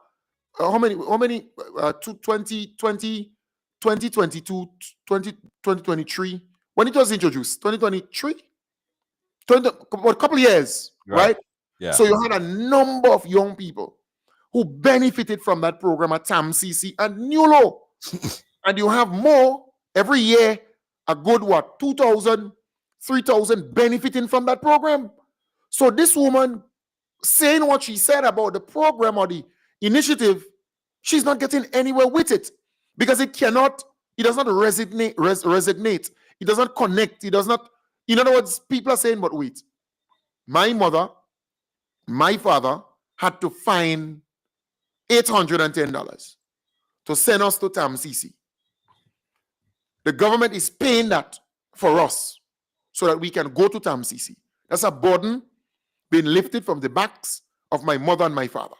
How many? 2022, 2023, when it was introduced, 2023, a couple of years, right? Yeah. So you had a number of young people who benefited from that program at TAMCC and NULO. And you have more every year, a good 2,000, 3,000 benefiting from that program. So this woman saying what she said about the program or the initiative, she's not getting anywhere with it because it does not resonate. It does not connect. It does not, in other words, people are saying, but wait, my mother, my father had to find $810 to send us to TAMCC. The government is paying that for us so that we can go to TAMCC. That's a burden being lifted from the backs of my mother and my father.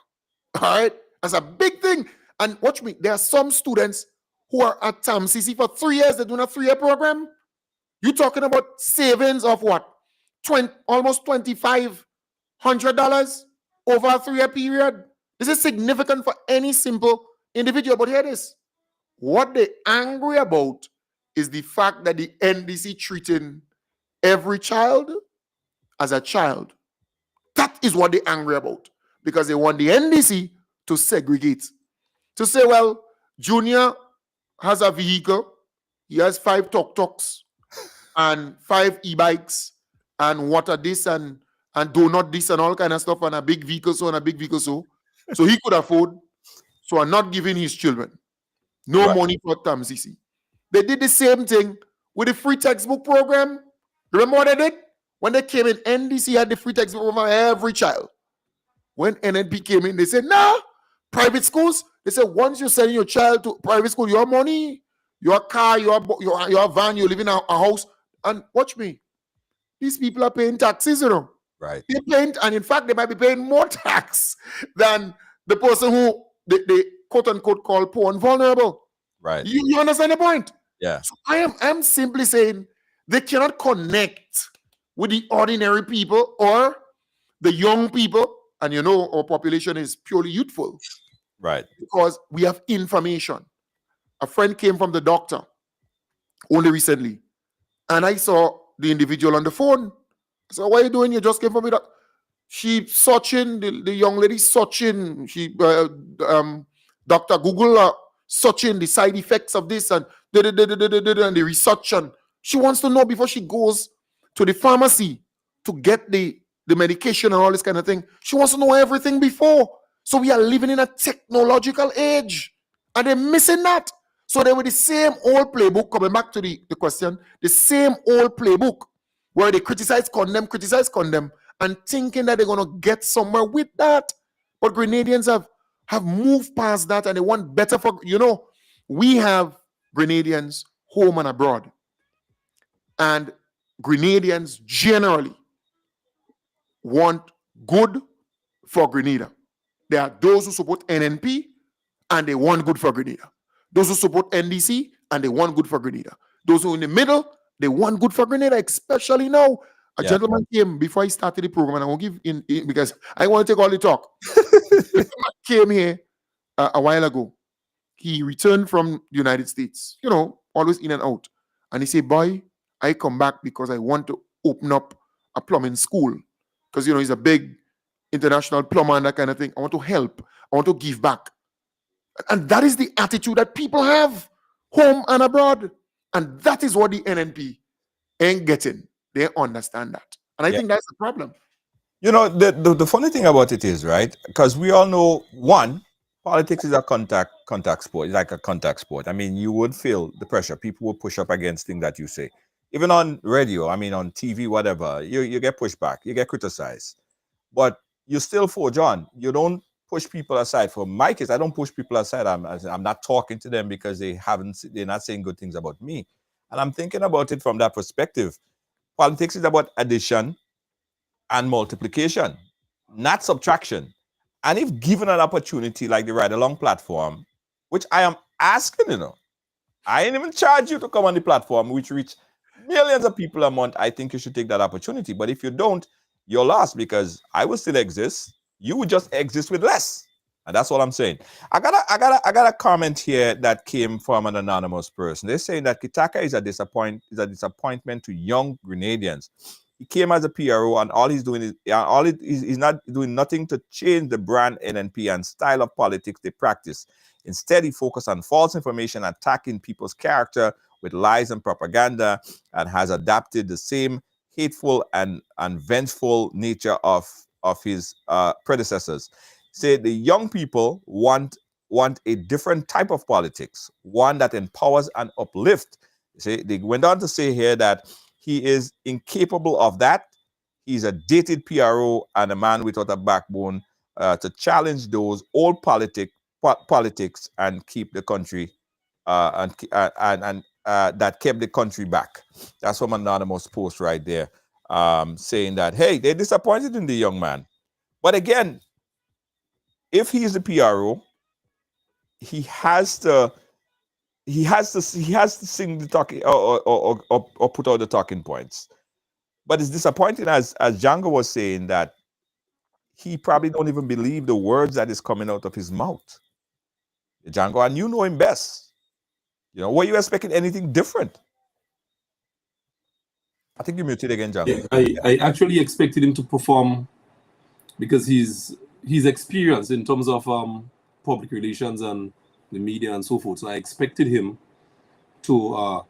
All right? That's a big thing. And watch me, there are some students who are at TAMCC for 3 years. They're doing a 3-year program. You're talking about savings of what? Almost $2,500 over a 3-year period. This is significant for any simple individual. But here it is. What they're angry about is the fact that the NDC treating every child as a child. That is what they're angry about. Because they want the NDC to segregate. To say, well, Junior has a vehicle. He has 5 tuk-tuks and 5 e-bikes and water this and donut this and all kind of stuff and a big vehicle so and a big vehicle so. So he could afford. So I'm not giving his children no money for TAMCC. They did the same thing with the free textbook program. Remember what they did? When they came in, NDC had the free textbook program for every child. When NNP came in, they said, nah, private schools. They said, once you're sending your child to private school, your money, your car, your van, you live in a house. And watch me. These people are paying taxes, you know. Right. They're paying, and in fact, they might be paying more tax than the person who they quote unquote call poor and vulnerable. Right. You understand the point? Yeah. So I'm simply saying they cannot connect with the ordinary people or the young people. And you know, our population is purely youthful. Right. Because we have information. A friend came from the doctor only recently, and I saw the individual on the phone. So what are you doing? You just came from it. She searching, the young lady searching. She Dr. Google searching the side effects of this and the research, and she wants to know before she goes to the pharmacy to get the medication and all this kind of thing. She wants to know everything before. So we are living in a technological age, and they're missing that. So they were the same old playbook, coming back to the question, the same old playbook where they criticize, condemn, and thinking that they're going to get somewhere with that. But Grenadians have moved past that, and they want better for, we have Grenadians home and abroad. And Grenadians generally want good for Grenada. There are those who support NNP and they want good for Grenada. Those who support NDC and they want good for Grenada. Those who are in the middle, they want good for Grenada, especially now. A gentleman came before I started the program, and I won't give in because I want to take all the talk. Came here a while ago. He returned from the United States, always in and out. And he said, boy, I come back because I want to open up a plumbing school. Because, he's a big international plumber and that kind of thing. I want to help. I want to give back. And that is the attitude that people have home and abroad. And that is what the NNP ain't getting. They understand that. And I think that's the problem. The funny thing about it is, right? Because we all know, one, politics is a contact sport. It's like a contact sport. I mean, you would feel the pressure. People will push up against things that you say. Even on radio, on TV, whatever, you get pushed back. You get criticized. But you still forge on. You don't push people aside. For my case, I don't push people aside. I'm not talking to them because they're not saying good things about me. And I'm thinking about it from that perspective. Politics is about addition and multiplication, not subtraction. And if given an opportunity like the Ride Along platform, which I am asking, I ain't even charge you to come on the platform, which reach millions of people a month, I think you should take that opportunity. But if you don't, you're lost, because I will still exist. You would just exist with less. And that's what I'm saying. I got a comment here that came from an anonymous person. They're saying that Kitaka is a disappointment to young Grenadians. He came as a PRO, and all he's doing is he's not doing nothing to change the brand NNP and style of politics they practice. Instead, he focused on false information, attacking people's character with lies and propaganda, and has adapted the same hateful and vengeful nature of his predecessors. Say the young people want a different type of politics, one that empowers and uplifts. See, they went on to say here that he is incapable of that. He's a dated PRO and a man without a backbone to challenge those old politics and keep the country and that kept the country back. That's from anonymous post right there, saying that, hey, they're disappointed in the young man. But again, if he's the PRO, he has to sing the talking or put out the talking points. But it's disappointing, as Django was saying, that he probably don't even believe the words that is coming out of his mouth. Django, and you know him best. You know, were you expecting anything different? I think you muted again, Django. Yeah, I actually expected him to perform because he's experienced in terms of public relations and the media and so forth. So I expected him to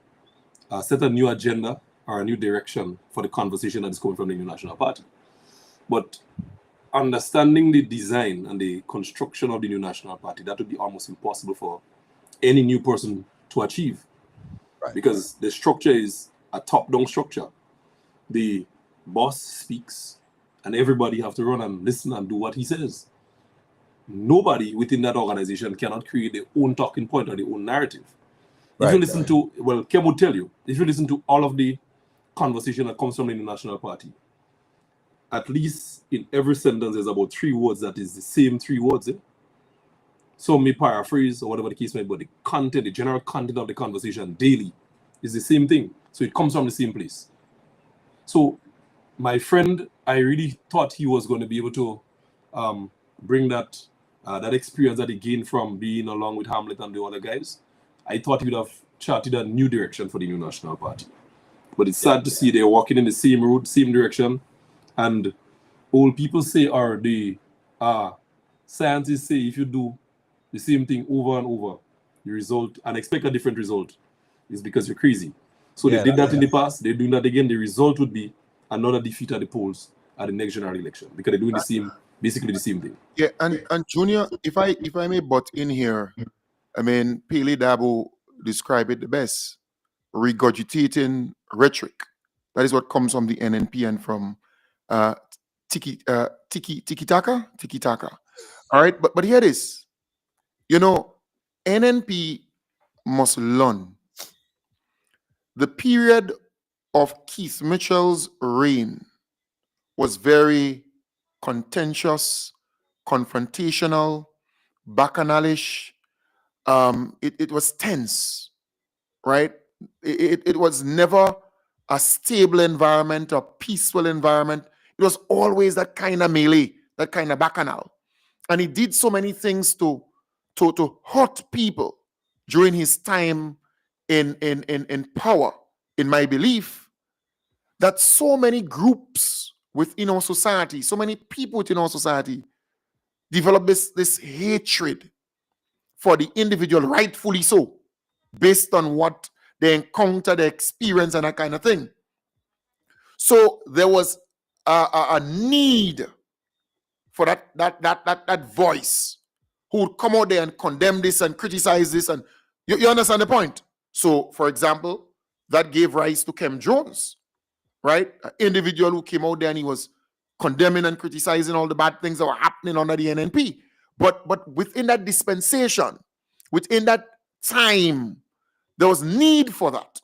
set a new agenda or a new direction for the conversation that is coming from the New National Party. But understanding the design and the construction of the New National Party, that would be almost impossible for any new person to achieve. Right. Because the structure is a top-down structure. The boss speaks, and everybody have to run and listen and do what he says. Nobody within that organization cannot create their own talking point or their own narrative. If you listen to, well, Kem will tell you, if you listen to all of the conversation that comes from the National Party, at least in every sentence there's about 3 words that is the same 3 words. Some may paraphrase or whatever the case may be, but the content, the general content of the conversation daily is the same thing. So it comes from the same place. So my friend, I really thought he was going to be able to bring that experience that he gained from being along with Hamlet and the other guys. I thought he would have charted a new direction for the New National Party. But it's sad to see they're walking in the same road, same direction. And old people say, or the scientists say, if you do the same thing over and over, the result, and expect a different result, is because you're crazy. So they did that in the past, they're doing that again. The result would be another defeat at the polls at the next general election, because they're doing basically the same thing. Yeah, and Junior, if I may butt in here, I mean, Pele Dabo described it the best: regurgitating rhetoric. That is what comes from the NNP and from tiki taka. All right, but here it is. You know, NNP must learn. The period of Keith Mitchell's reign was very contentious, confrontational, bacchanalish. It was tense, right? It was never a stable environment, a peaceful environment. It was always that kind of melee, that kind of bacchanal. And he did so many things to hurt people during his time in power, in my belief, that so many groups within our society, so many people within our society develop this hatred for the individual, rightfully so, based on what they encounter, the experience, and that kind of thing. So there was a need for that voice who would come out there and condemn this and criticize this. And you understand the point? So, for example, that gave rise to Kem Jones, right? An individual who came out there and he was condemning and criticizing all the bad things that were happening under the NNP. But within that dispensation, within that time, there was need for that,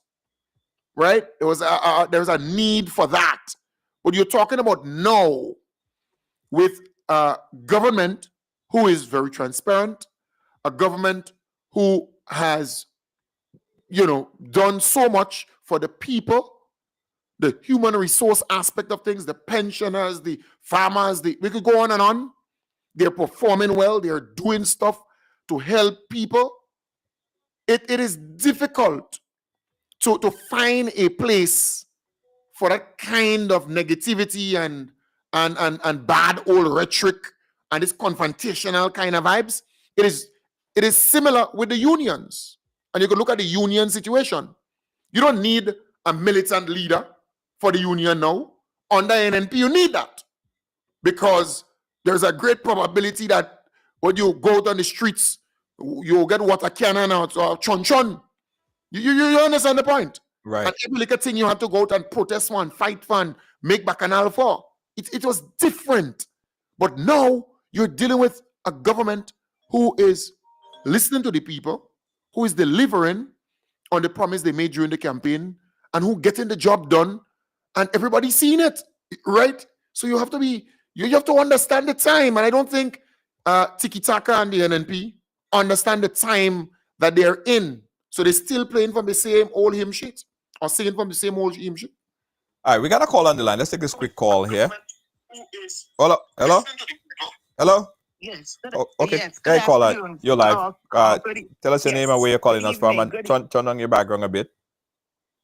right? There was a need for that. But you're talking about now with a government who is very transparent, a government who has, done so much for the people, the human resource aspect of things, the pensioners, the farmers, we could go on and on. They're performing well. They're doing stuff to help people. It is difficult to find a place for that kind of negativity and bad old rhetoric and this confrontational kind of vibes. It is similar with the unions. And you can look at the union situation. You don't need a militant leader for the union now. Under NNP, you need that. Because there's a great probability that when you go out on the streets, you'll get water cannon out or chon chon. You understand the point? Right. And every little thing you have to go out and protest for and fight for and make bacchanal for. It was different. But now you're dealing with a government who is listening to the people, who is delivering on the promise they made during the campaign, and who getting the job done, and everybody's seeing it, right? So you have to understand the time. And I don't think Tiki Taka and the NNP understand the time that they're in. So they're still playing from the same old hymn sheet or singing from the same old hymn sheet. All right, we got a call on the line. Let's take this quick call here. Hello? Hello? Hello? Yes. Oh, okay. Yes. Hey, caller, afternoon. you're live. Tell us your name and where you're calling us from, and Good turn on your background a bit.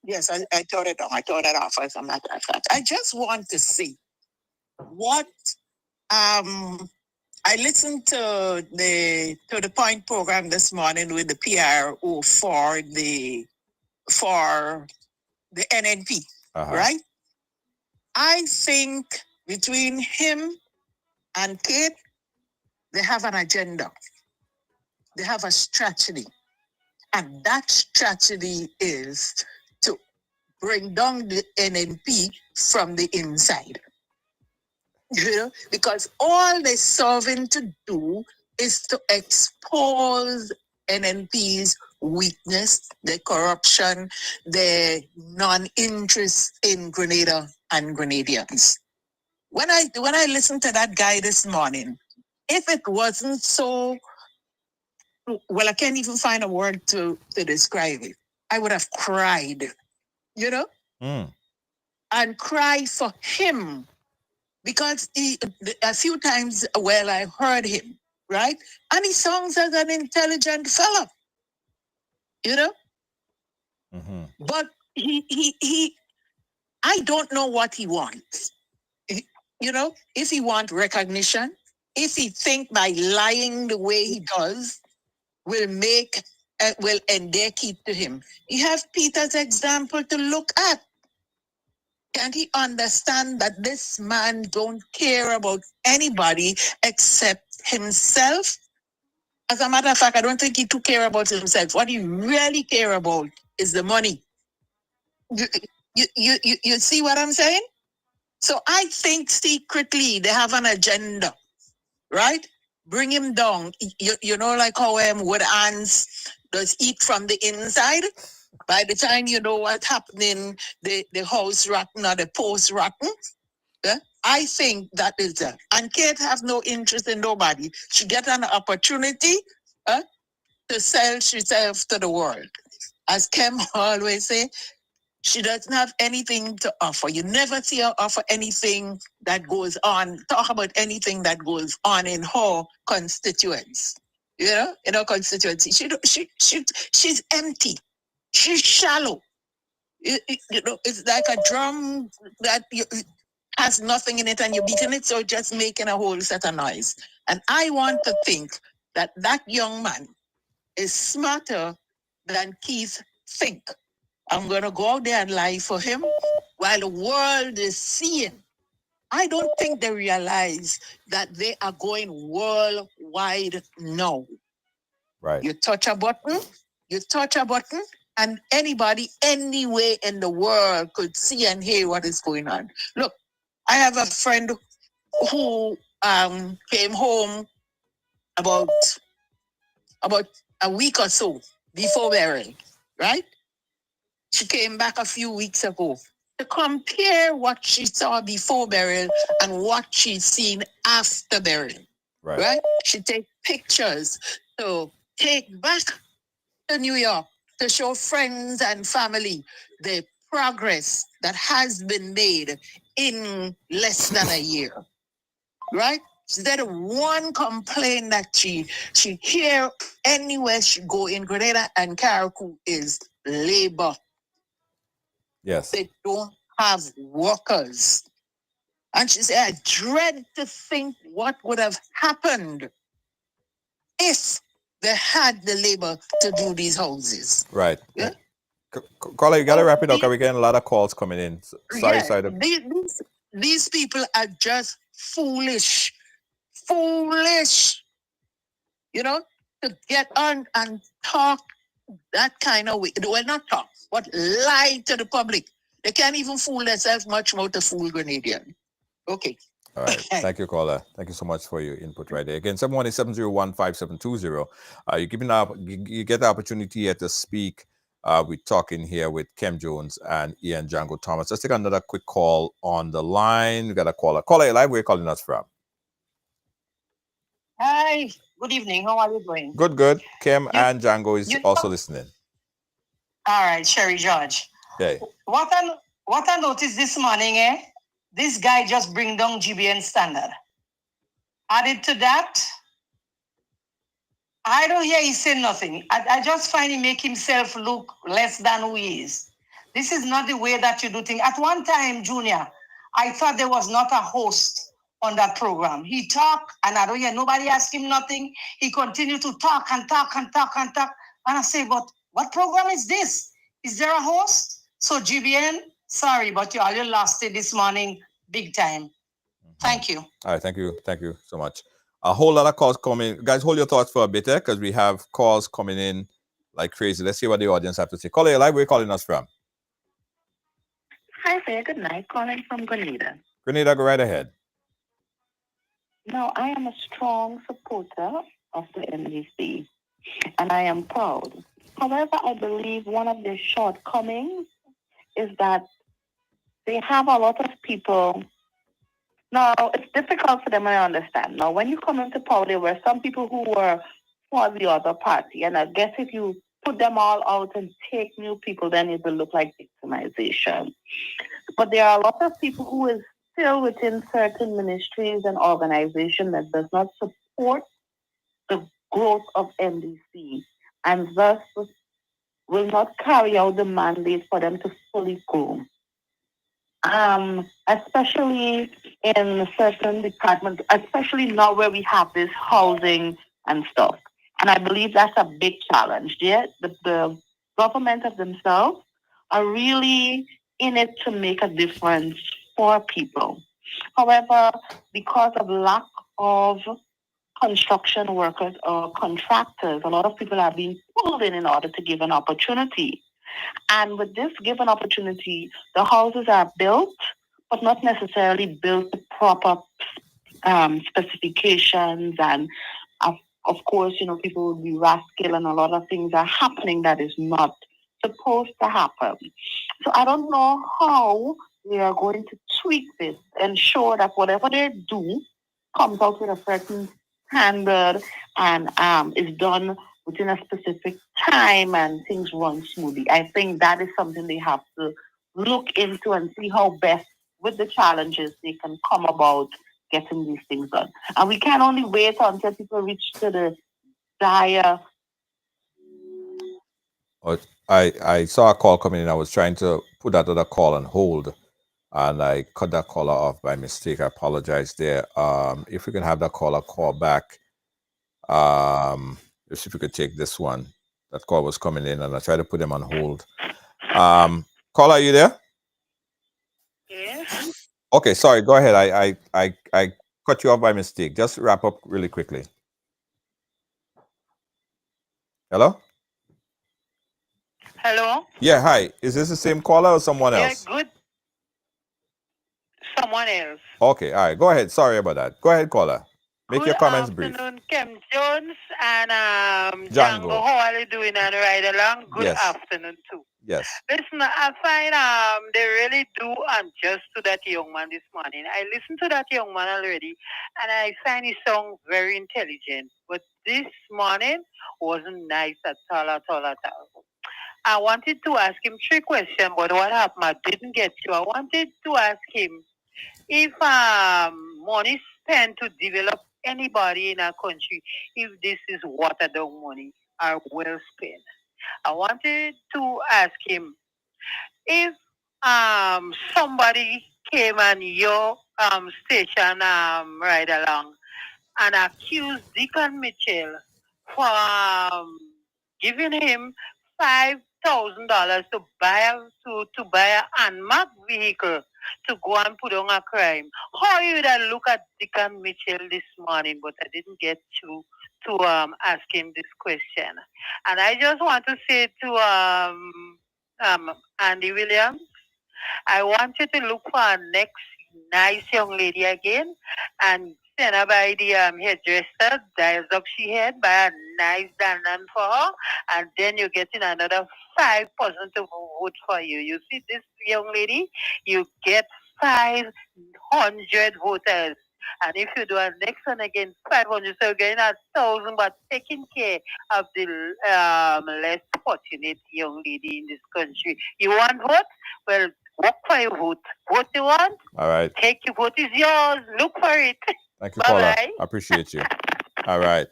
Yes, I thought it on. I thought it off as a matter of fact. I just want to see what I listened to the point program this morning with the PRO for the NNP, right? I think between him and Kate, they have an agenda. They have a strategy. And that strategy is to bring down the NNP from the inside. You know, because all they're serving to do is to expose NNP's weakness, their corruption, their non-interest in Grenada and Grenadians. When I listened to that guy this morning, if it wasn't so, well, I can't even find a word to describe it. I would have cried, you know, and cry for him. Because a few times, well, I heard him, right? And he sounds as an intelligent fella, you know? But he I don't know what he wants. You know, if he wants recognition, if he think by lying the way he does will endear Keith to him. You have Peter's example to look at. Can't he understand that this man don't care about anybody except himself? As a matter of fact, I don't think he too care about himself. What he really care about is the money. You see what I'm saying? So I think secretly they have an agenda, right? Bring him down. You know, like how Wood Ants does eat from the inside. By the time you know what's happening, the house rotten or the post rotten. Yeah? I think that is that. And Kate have no interest in nobody. She get an opportunity to sell herself to the world. As Kem always say, she doesn't have anything to offer. You never see her offer anything that goes on, talk about anything that goes on in her constituents. You know, in her constituency. She's empty. She's shallow. You know, it's like a drum that has nothing in it and you're beating it, so just making a whole set of noise. And I want to think that that young man is smarter than Keith think. I'm going to go out there and lie for him while the world is seeing. I don't think they realize that they are going worldwide now. Right. You touch a button, and anybody, anywhere in the world could see and hear what is going on. Look, I have a friend who came home about a week or so before burial, right? She came back a few weeks ago to compare what she saw before burial and what she's seen after burial, right? She take pictures to take back to New York to show friends and family the progress that has been made in less than a year, right? That one complaint that she hear anywhere she go in Grenada and Carriacou is labor. Yes. They don't have workers. And she said, I dread to think what would have happened if they had the labor to do these houses. Right. Yeah. Caller, you got to wrap it up because we're getting a lot of calls coming in. Sorry. These people are just foolish. Foolish. You know, to get on and talk that kind of way. Well, not talk, but lie to the public. They can't even fool themselves, much more to fool Grenadian. Okay. All right. Thank you, caller. Thank you so much for your input right there. Again, 718-701-5720. You get the opportunity here to speak. We're talking here with Kem Jones and Ian Django Thomas. Let's take another quick call on the line. We got a caller. Caller, you're live. Where are you calling us from? Hi. Good evening. How are you doing? Good. Kem and Django is also listening. All right, Sherry George. Okay. What I noticed this morning, this guy just bring down GBN standard. Added to that, I don't hear he say nothing. I just find he make himself look less than who he is. This is not the way that you do things. At one time, Junior, I thought there was not a host on that program. He talked, and I don't hear nobody ask him nothing. He continued to talk and talk and talk and talk. And I say, but what program is this? Is there a host? So GBN, sorry, but you already lost it this morning, big time. Thank you. All right, thank you so much. A whole lot of calls coming. Guys, hold your thoughts for a bit because we have calls coming in like crazy. Let's see what the audience have to say. Caller, you're live. Where are you calling us from? Hi there, good night. Calling from Grenada. Grenada, go right ahead. Now, I am a strong supporter of the MDC, and I am proud. However, I believe one of their shortcomings is that they have a lot of people. Now, it's difficult for them, I understand. Now, when you come into power, there were some people who were for the other party, and I guess if you put them all out and take new people, then it will look like victimization. But there are a lot of people who is still within certain ministries and organizations that does not support the growth of MDC, and thus will not carry out the mandate for them to fully grow. Especially in certain departments, especially now where we have this housing and stuff. And I believe that's a big challenge. Yeah? The government of themselves are really in it to make a difference for people. However, because of lack of construction workers or contractors, a lot of people are being pulled in order to give an opportunity. And with this given opportunity, the houses are built, but not necessarily built to proper specifications. And of course, people will be rascal and a lot of things are happening that is not supposed to happen. So I don't know how they are going to tweak this, ensure that whatever they do comes out with a certain standard and is done within a specific time and things run smoothly. I think that is something they have to look into and see how best with the challenges they can come about getting these things done. And we can only wait until people reach to the dire. I saw a call coming in. I was trying to put that other call on hold and I cut that caller off by mistake. I apologize there. If we can have that caller call back. Let's see if we could take this one. That call was coming in and I tried to put them on hold. Caller, are you there? Yes. Okay, sorry, go ahead. I cut you off by mistake. Just wrap up really quickly. Hello? Hello? Yeah, hi. Is this the same caller or someone else? Yeah, good. Someone else. Okay, all right. Go ahead. Sorry about that. Go ahead, caller. Make your comments brief. Good afternoon, Kem Jones and Django. How are you doing and right along? Good afternoon too. Yes. Listen, I find they really do unjust to that young man this morning. I listened to that young man already and I find his song very intelligent. But this morning wasn't nice at all. I wanted to ask him 3 questions, but what happened? I didn't get you. I wanted to ask him if money spent to develop anybody in our country, if this is watered down money, are well spent. I wanted to ask him if somebody came and your station right along and accused Deacon Mitchell for giving him $5,000 to buy an unmarked vehicle to go and put on a crime. How you that look at Deacon Mitchell this morning, but I didn't get to ask him this question. And I just want to say to Andy Williams, I want you to look for our next nice young lady again and send her by the hairdresser, dials up she had, buy a nice dandan for her, and then you're getting another 5% to vote for you. You see this young lady, you get 500 voters. And if you do a next one again, 500, so you're getting 1,000, but taking care of the less fortunate young lady in this country. You want vote? Well, work for your vote. Vote you want? All right. Take your vote is yours. Look for it. Thank you, Paula. Bye-bye. I appreciate you. All right.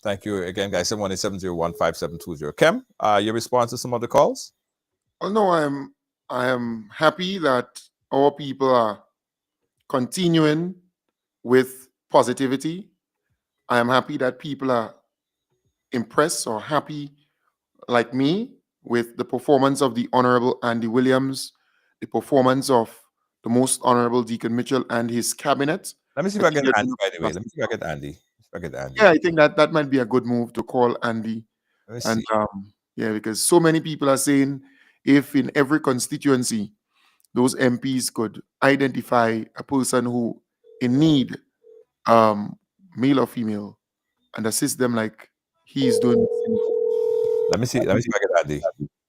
Thank you again, guys. 718-701-5720. Kem, your response to some of the calls? Well, no, I am happy that our people are continuing with positivity. I am happy that people are impressed or happy, like me, with the performance of the Honorable Andy Williams, the performance of the Most Honorable Deacon Mitchell and his cabinet. Let me see if I get Andy, by the way. Let me see if I get Andy. Yeah, I think that might be a good move to call Andy. Let me And see. yeah, because so many people are saying if in every constituency those MPs could identify a person who in need, male or female, and assist them like he's doing. Let me see if I get Andy.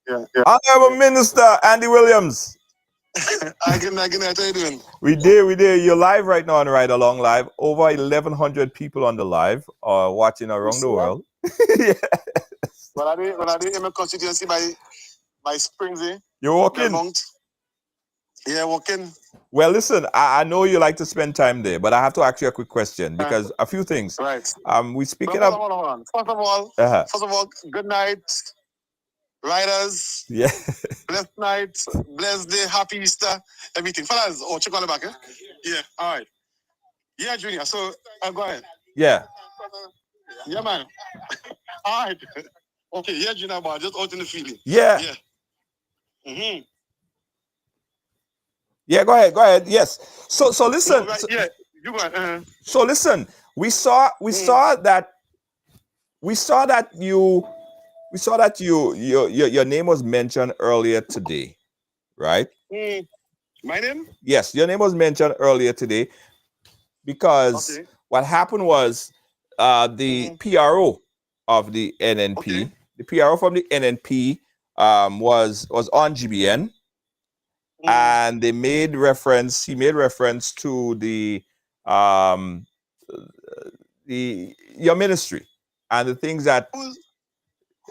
Yeah. Honorable Minister Andy Williams. I can how you doing? We did. You're live right now on Ride Along Live. Over 1,100 people on the live watching around the world. Yes. When I did in my constituency by Springsy. You're walking? Yeah, walking. Well, listen, I know you like to spend time there, but I have to ask you a quick question because a few things. Right. We speaking of. of. Hold on. First of all, good night, riders. Yeah. Blessed night, blessed day, happy Easter, everything. Fellas, check on the back, eh? Yeah, all right. Yeah, Junior, so go ahead. Yeah. Yeah, man. All right. Okay, yeah, Junior, but just out in the feeling. Yeah. Yeah. Mm-hmm. Yeah, go ahead. Yes. So listen. No, right, yeah, you go ahead. So listen, we saw that your name was mentioned earlier today, right? My name? Yes, your name was mentioned earlier today because what happened was the PRO of the NNP, the PRO from the NNP was on GBN, and he made reference to your ministry and the things that who's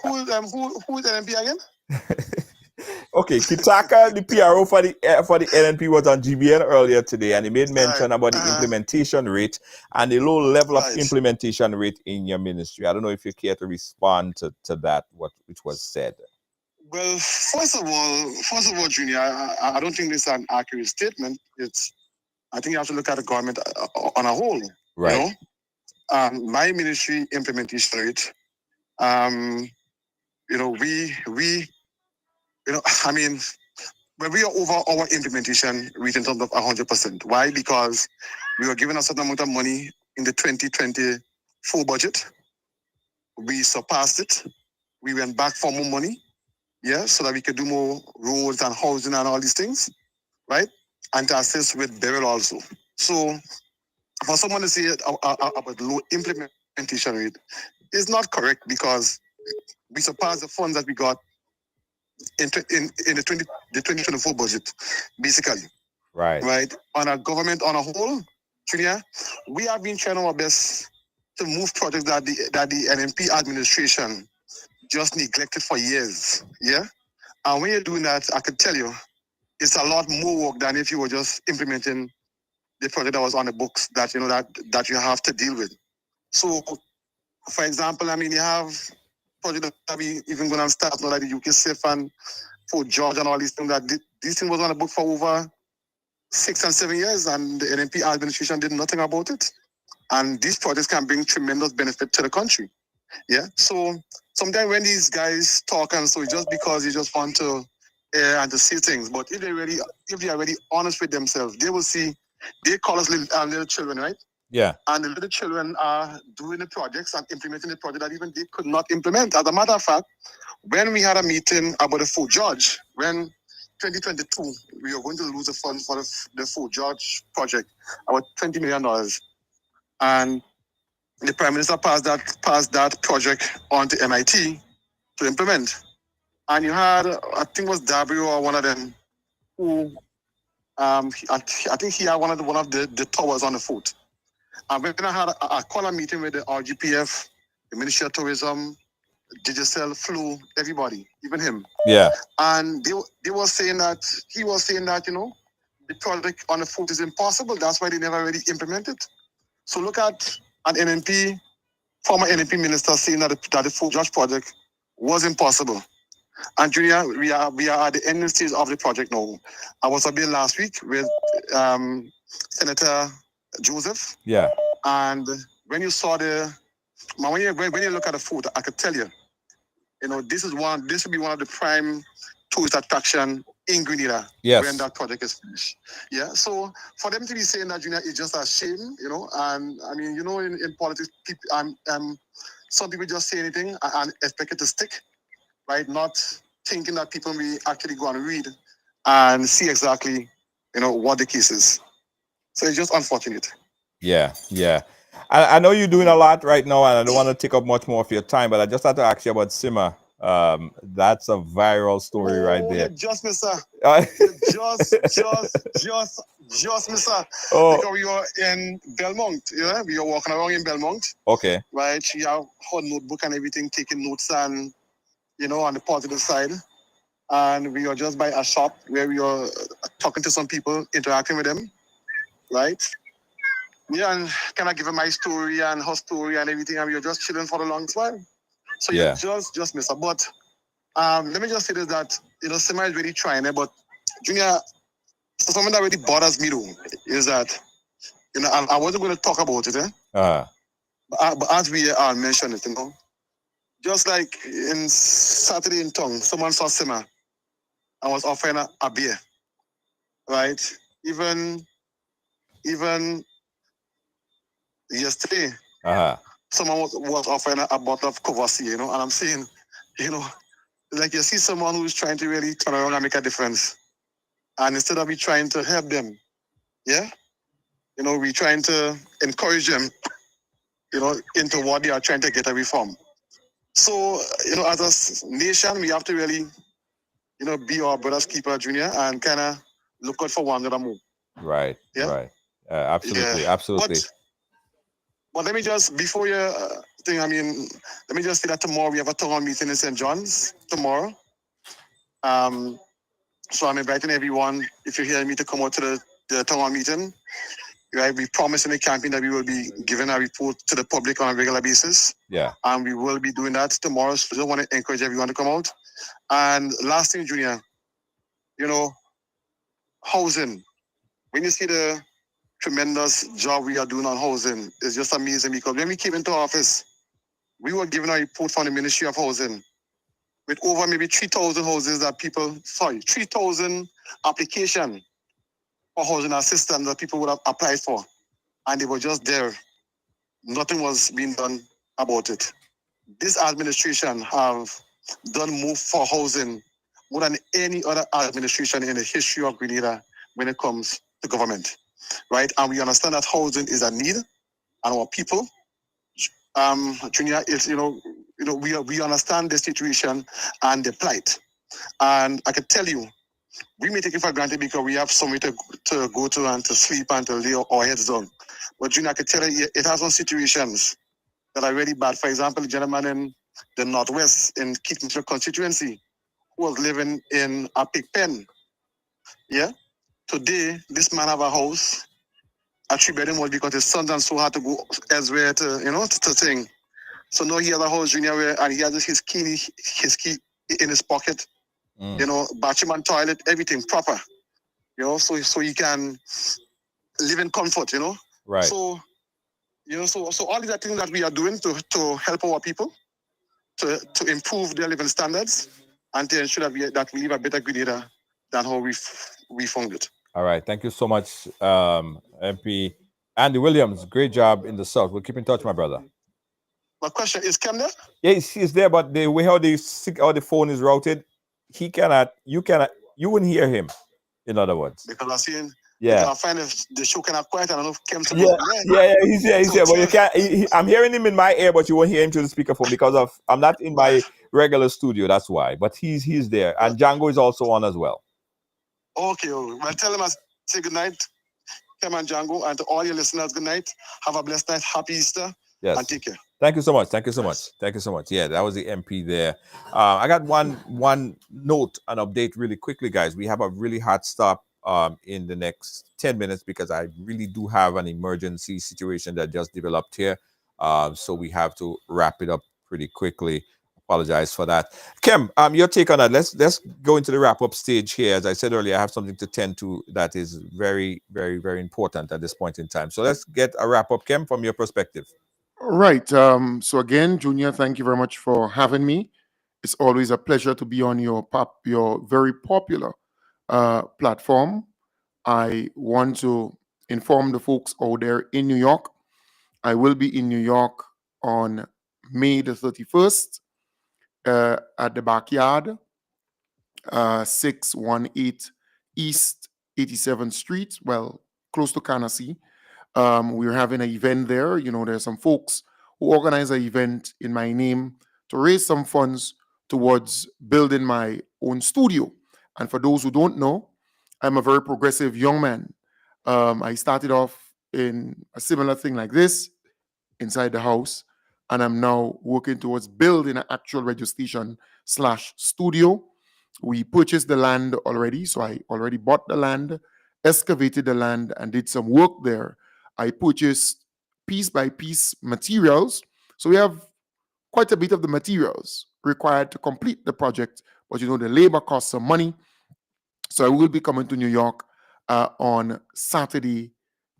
NNP again? Okay, Kitaka, the PRO for the NNP was on GBN earlier today, and he made mention about the implementation rate and the low level of implementation rate in your ministry. I don't know if you care to respond to that, which was said. Well, first of all, Junior, I don't think this is an accurate statement. I think you have to look at the government on a whole. Right. You know? My ministry implementation rate, I mean, when we are over our implementation rate in terms of 100%. Why? Because we were given a certain amount of money in the 2024 budget. We surpassed it. We went back for more money, so that we could do more roads and housing and all these things, right? And to assist with burial also. So for someone to say about low implementation rate is not correct because we surpassed the funds that we got in the 2024 budget, basically. Right. On our government on a whole, Junior, we have been trying our best to move projects that the NNP administration just neglected for years. Yeah. And when you're doing that, I can tell you, it's a lot more work than if you were just implementing the project that was on the books that that you have to deal with. So, for example, I mean, you have projects that we even going to start now, like the UK Safe and Fort George and all these things, that these things was on the book for over 6 and 7 years, and the NNP administration did nothing about it. And these projects can bring tremendous benefit to the country. Yeah. So sometimes when these guys talk and so, it's just because they just want to air and to see things. But if they are really honest with themselves, they will see. They call us little children, right? Yeah. And the little children are doing the projects and implementing the project that even they could not implement. As a matter of fact, when we had a meeting about the Fort George, when 2022, we were going to lose the funds for the Fort George project, about $20 million. And the Prime Minister passed that project on to MIT to implement. And you had, I think it was W or one of them, who I think he had one of the towers on the fort. And when I had a call meeting with the RGPF, the Ministry of Tourism, Digicel, Flu, everybody, even him. Yeah. And he was saying that, the project on the fort is impossible. That's why they never really implemented. So look at an NNP, former NNP minister saying that the Fort George project was impossible. And Junior, we are at the ending stage of the project now. I was up there last week with Senator Joseph. Yeah. And when you saw when you look at the fort, I could tell you, this would be one of the prime tourist attraction in Grenada. Yes. When that project is finished. Yeah. So for them to be saying that, Junior, is just a shame, and I mean, in politics, some people just say anything and expect it to stick, right? Not thinking that people may actually go and read and see exactly, what the case is. So it's just unfortunate. Yeah, yeah. I know you're doing a lot right now, and I don't want to take up much more of your time, but I just have to ask you about Sima. That's a viral story right there. Just, Mr. just, Mr. Oh. Because we were in Belmont, we were walking around in Belmont. Okay. Right, she have her notebook and everything, taking notes and, on the positive side. And we were just by a shop where we were talking to some people, interacting with them, right? Yeah, and kind of give her my story and her story and everything, and we were just chilling for the longest while. So yeah, just miss her. But let me just say this, that Sima is really trying it, but Junior, so something that really bothers me though is that I wasn't going to talk about it, but as we mentioned it, just like in Saturday in Tongue, someone saw Sima and was offering a beer, right? Even yesterday, someone was offering a bottle of Courvoisier, and I'm saying, like you see someone who's trying to really turn around and make a difference, and instead of me trying to help them, we trying to encourage them, into what they are trying to get away from. So, as a nation, we have to really, be our brother's keeper, Junior, and kind of look out for one another more. Right. Yeah. Right. Absolutely. Absolutely. But let me just, before you let me just say that tomorrow we have a town hall meeting in St. John's tomorrow. So I'm inviting everyone, if you're hearing me, to come out to the town hall meeting. Right, we promised in the campaign that we will be giving a report to the public on a regular basis. Yeah. And we will be doing that tomorrow. So I just want to encourage everyone to come out. And last thing, Junior, housing. When you see the tremendous job we are doing on housing, it's just amazing, because when we came into office, we were given a report from the Ministry of Housing with over maybe 3,000 houses that 3,000 applications for housing assistance that people would have applied for. And they were just there. Nothing was being done about it. This administration have done more for housing more than any other administration in the history of Grenada when it comes to government, right? And we understand that housing is a need, and our people, Junior, is we understand the situation and the plight, and I can tell you, we may take it for granted because we have somewhere to go to and to sleep and to lay our heads down. But Junior, I can tell you, it has some situations that are really bad. For example, the gentleman in the Northwest in Keatonshire constituency who was living in a pig pen. Yeah. Today, this man have a house, a 3-bedroom house, because his sons and so had to go elsewhere to thing. So now he has a house, Junior, and he has his key in his pocket. you know, bathroom and toilet, everything proper, you know, so he can live in comfort, you know. Right. So, you know, so all these are things that we are doing to help our people, to improve their living standards, and to ensure that we live a better Grenada than how we found it. All right. Thank you so much, MP Andy Williams. Great job in the South. We'll keep in touch, my brother. My question is, Kem there? Yes, he's there, but the way how the phone is routed, you wouldn't hear him. In other words, Because I'm seeing, yeah, I find if the show cannot quiet, and I don't know if Kem's yeah, he's here, but you can't. I'm hearing him in my ear, but you won't hear him through the speakerphone because I'm not in my regular studio. That's why. But he's there, and Django is also on as well. Okay, well, tell him I say good night, Kem and Django, and to all your listeners, good night. Have a blessed night. Happy Easter. Yes. And take care. Thank you so much. Thank you so much. Thank you so much. Yeah, that was the MP there. I got one note, an update really quickly, guys. We have a really hard stop in the next 10 minutes because I really do have an emergency situation that just developed here. So we have to wrap it up pretty quickly. Apologize for that. Kem, your take on that. Let's go into the wrap-up stage here. As I said earlier, I have something to tend to that is very, very, very important at this point in time. So let's get a wrap-up, Kem, from your perspective. Right. So again, Junior, thank you very much for having me. It's always a pleasure to be on your very popular platform. I want to inform the folks out there in New York. I will be in New York on May the 31st at the Backyard, 618 East 87th Street, well, close to Canarsie. We're having an event there. You know, there's some folks who organize an event in my name to raise some funds towards building my own studio. And for those who don't know, I'm a very progressive young man. I started off in a similar thing like this inside the house, and I'm now working towards building an actual radio station / studio. We purchased the land already, so I already bought the land, excavated the land, and did some work there. I purchased piece by piece materials. So we have quite a bit of the materials required to complete the project, but you know, the labor costs some money. So I will be coming to New York on Saturday,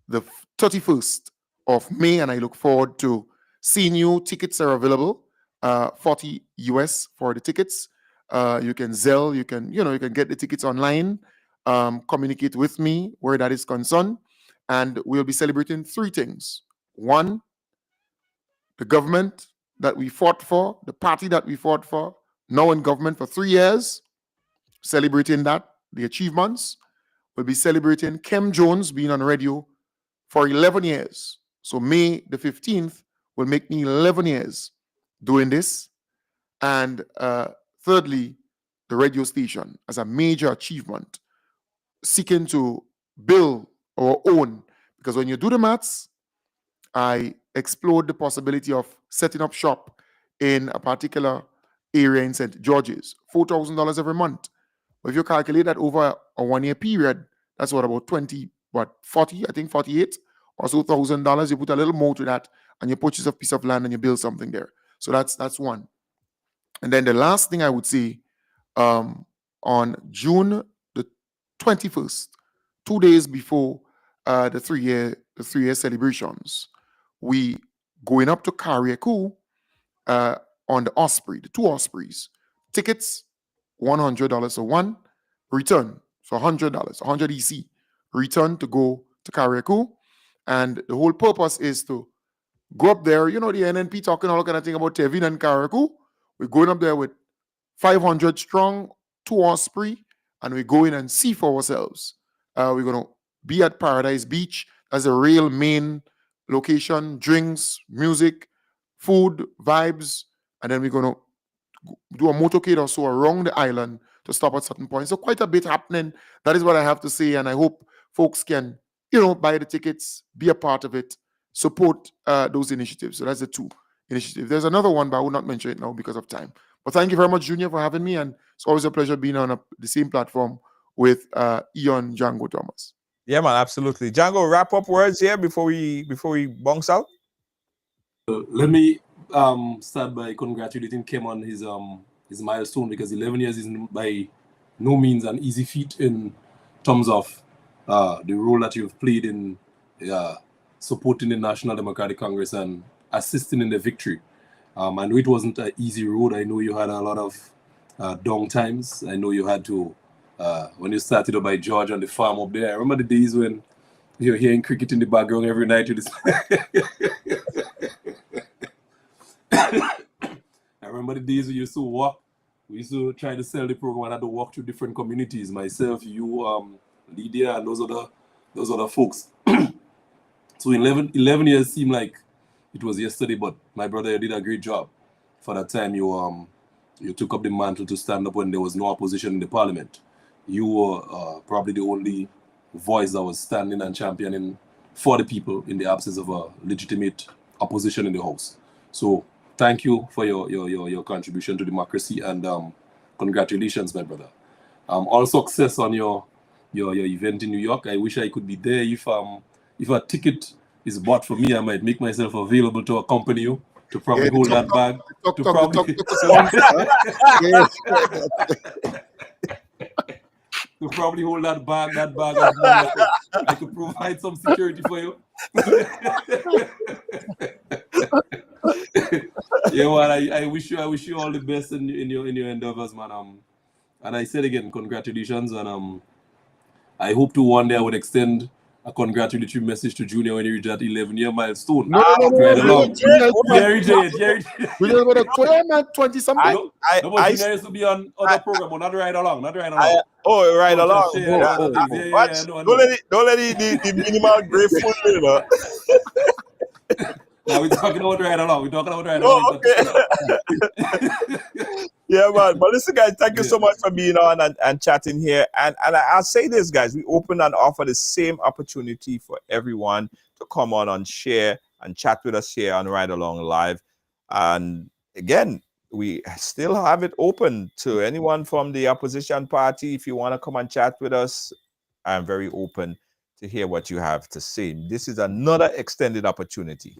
the 31st of May, and I look forward to seeing you. Tickets are available, $40 US for the tickets. You can Zelle, you can get the tickets online, communicate with me where that is concerned. And we'll be celebrating three things. One, the government that we fought for, the party that we fought for, now in government for 3 years, celebrating that, the achievements. We'll be celebrating Kem Jones being on radio for 11 years. So May the 15th will make me 11 years doing this. And thirdly, the radio station as a major achievement, seeking to build our own. Because when you do the maths, I explored the possibility of setting up shop in a particular area in St. George's, $4,000 every month. But if you calculate that over a 1 year period, that's what, about 40, I think 48 or so $1,000. You put a little more to that and you purchase a piece of land and you build something there. So that's one. And then the last thing I would say, on June the 21st, 2 days before the three year celebrations, we going up to Carriacou on the Osprey, the two Ospreys. Tickets, $100 for one, return, so $100, 100 EC, return to go to Carriacou. And the whole purpose is to go up there. You know, the NNP talking all kind of thing about Tevin and Carriacou. We're going up there with 500 strong, two Osprey, and we go in and see for ourselves. We're going to be at Paradise Beach as a real main location, drinks, music, food, vibes, and then we're going to do a motorcade or so around the island to stop at certain points. So quite a bit happening. That is what I have to say, and I hope folks can, buy the tickets, be a part of it, support those initiatives. So that's the two initiatives. There's another one, but I will not mention it now because of time. But thank you very much, Junior, for having me, and it's always a pleasure being on the same platform with Ian Django Thomas. Yeah, man, absolutely. Django, wrap up words here before we bounce out. Let me start by congratulating Kem on his milestone, because 11 years isn't by no means an easy feat in terms of the role that you've played in supporting the National Democratic Congress and assisting in the victory. I know it wasn't an easy road. I know you had a lot of down times. I know you had to, when you started up by George on the farm up there, I remember the days when you're hearing cricket in the background every night. I remember the days we used to walk. We used to try to sell the program and had to walk through different communities. Myself, you, Lydia, and those other folks. So 11 years seemed like it was yesterday, but my brother, you did a great job. For that time, you took up the mantle to stand up when there was no opposition in the parliament. You were probably the only voice that was standing and championing for the people in the absence of a legitimate opposition in the House. So thank you for your contribution to democracy, and congratulations, my brother. All success on your event in New York. I wish I could be there. If a ticket is bought for me, I might make myself available to accompany you to probably hold that bag. To probably hold that bag of money. I could provide some security for you. Yeah, well, I wish you all the best in your endeavors, man. And I said again, congratulations, and I hope to one day I would extend a congratulatory message to Junior when you reach that 11-year milestone. No. Jerry J. We just got a clear man 20 something. No, but Junior used to be on other program, but not right along. Ride along. Yeah. Don't let the minimal grateful, you know. Now we're talking about right along. Oh, okay. Yeah, man. But listen, guys, thank you so much for being on and chatting here. And I'll say this, guys, we open and offer the same opportunity for everyone to come on and share and chat with us here on Ride Along Live. And again, we still have it open to anyone from the opposition party. If you want to come and chat with us, I'm very open to hear what you have to say. This is another extended opportunity.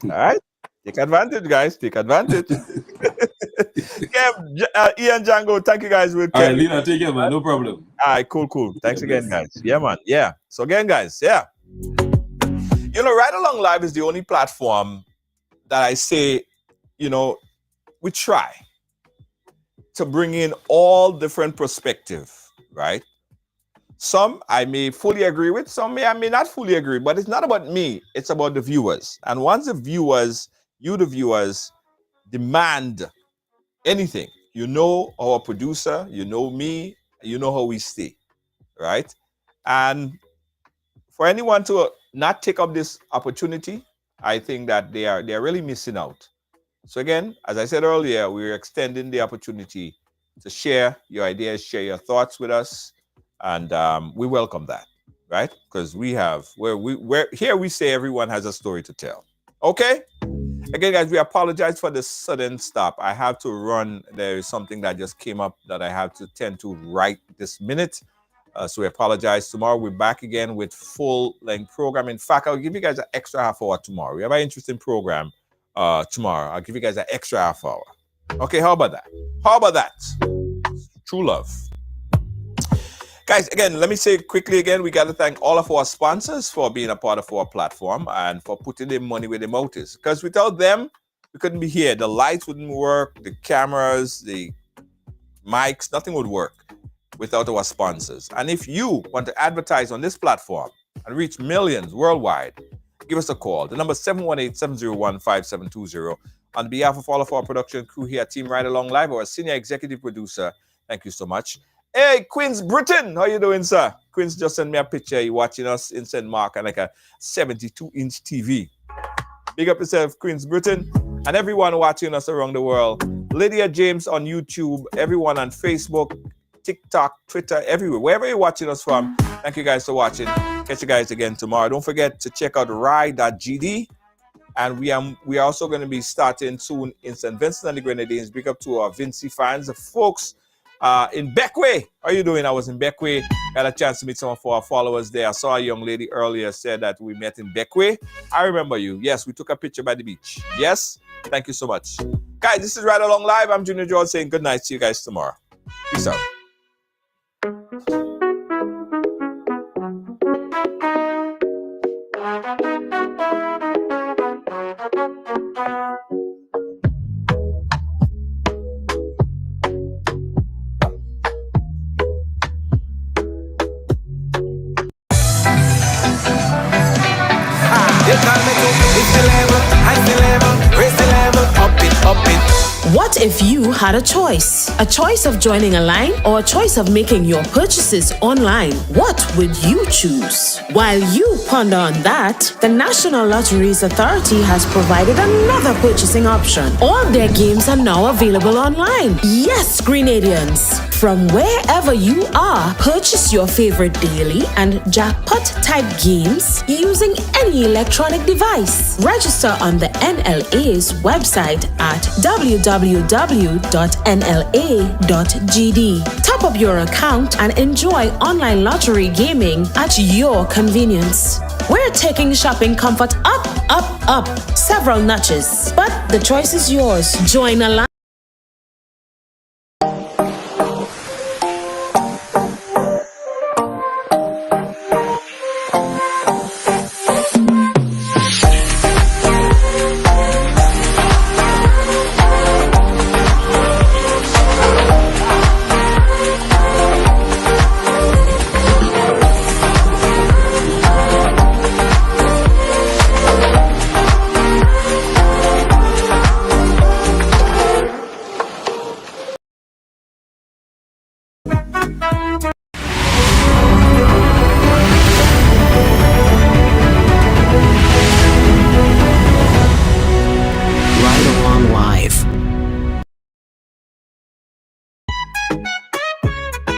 All right? Take advantage, guys. Take advantage. Kem, Ian, Django, thank you, guys. All right, Lena, take care, man. No problem. All right, cool. Thanks again, guys. Yeah, man. Yeah. So again, guys, yeah. You know, Ride Along Live is the only platform that I say, you know, we try to bring in all different perspectives, right? Some I may fully agree with, some I may not fully agree, but it's not about me, it's about the viewers. And once the viewers, demand anything, you know our producer, you know me, you know how we stay, right? And for anyone to not take up this opportunity, I think that they're really missing out. So again, as I said earlier, we're extending the opportunity to share your ideas, share your thoughts with us, and we welcome that, right? Because we're here we say everyone has a story to tell. Okay? Again, guys, we apologize for the sudden stop. I have to run. There is something that just came up that I have to tend to right this minute. So we apologize. Tomorrow we're back again with full-length program. In fact, I'll give you guys an extra half hour tomorrow. We have an interesting program tomorrow. I'll give you guys an extra half hour. Okay, how about that? True love. Guys, again, let me say quickly again, we got to thank all of our sponsors for being a part of our platform and for putting their money where their mouth is. Because without them, we couldn't be here. The lights wouldn't work, the cameras, the mics, nothing would work without our sponsors. And if you want to advertise on this platform and reach millions worldwide, give us a call. The number is 718-701-5720. On behalf of all of our production crew here at Team Ride Along Live, our senior executive producer, thank you so much. Hey, Queens Britain, how you doing, sir? Queens just sent me a picture. You watching us in St. Mark on like a 72-inch TV. Big up yourself, Queens Britain, and everyone watching us around the world. Lydia James on YouTube, everyone on Facebook, TikTok, Twitter, everywhere. Wherever you're watching us from, thank you guys for watching. Catch you guys again tomorrow. Don't forget to check out ride.gd. And we are also going to be starting soon in St. Vincent and the Grenadines. Big up to our Vinci fans, the folks in Beckway. How you doing? I was in Beckway. Got a chance to meet some of our followers there. I saw a young lady earlier said that we met in Beckway. I remember you. Yes, we took a picture by the beach. Yes? Thank you so much. Guys, this is Ride Along Live. I'm Junior George saying good night. See you guys tomorrow. Peace out. What if you had a choice? A choice of joining a line or a choice of making your purchases online? What would you choose? While you ponder on that, the National Lotteries Authority has provided another purchasing option. All their games are now available online. Yes, Grenadians! From wherever you are, purchase your favorite daily and jackpot type games using any electronic device. Register on the NLA's website at www.nla.gd. Top up your account and enjoy online lottery gaming at your convenience. We're taking shopping comfort up, up, up several notches, but the choice is yours. Join a line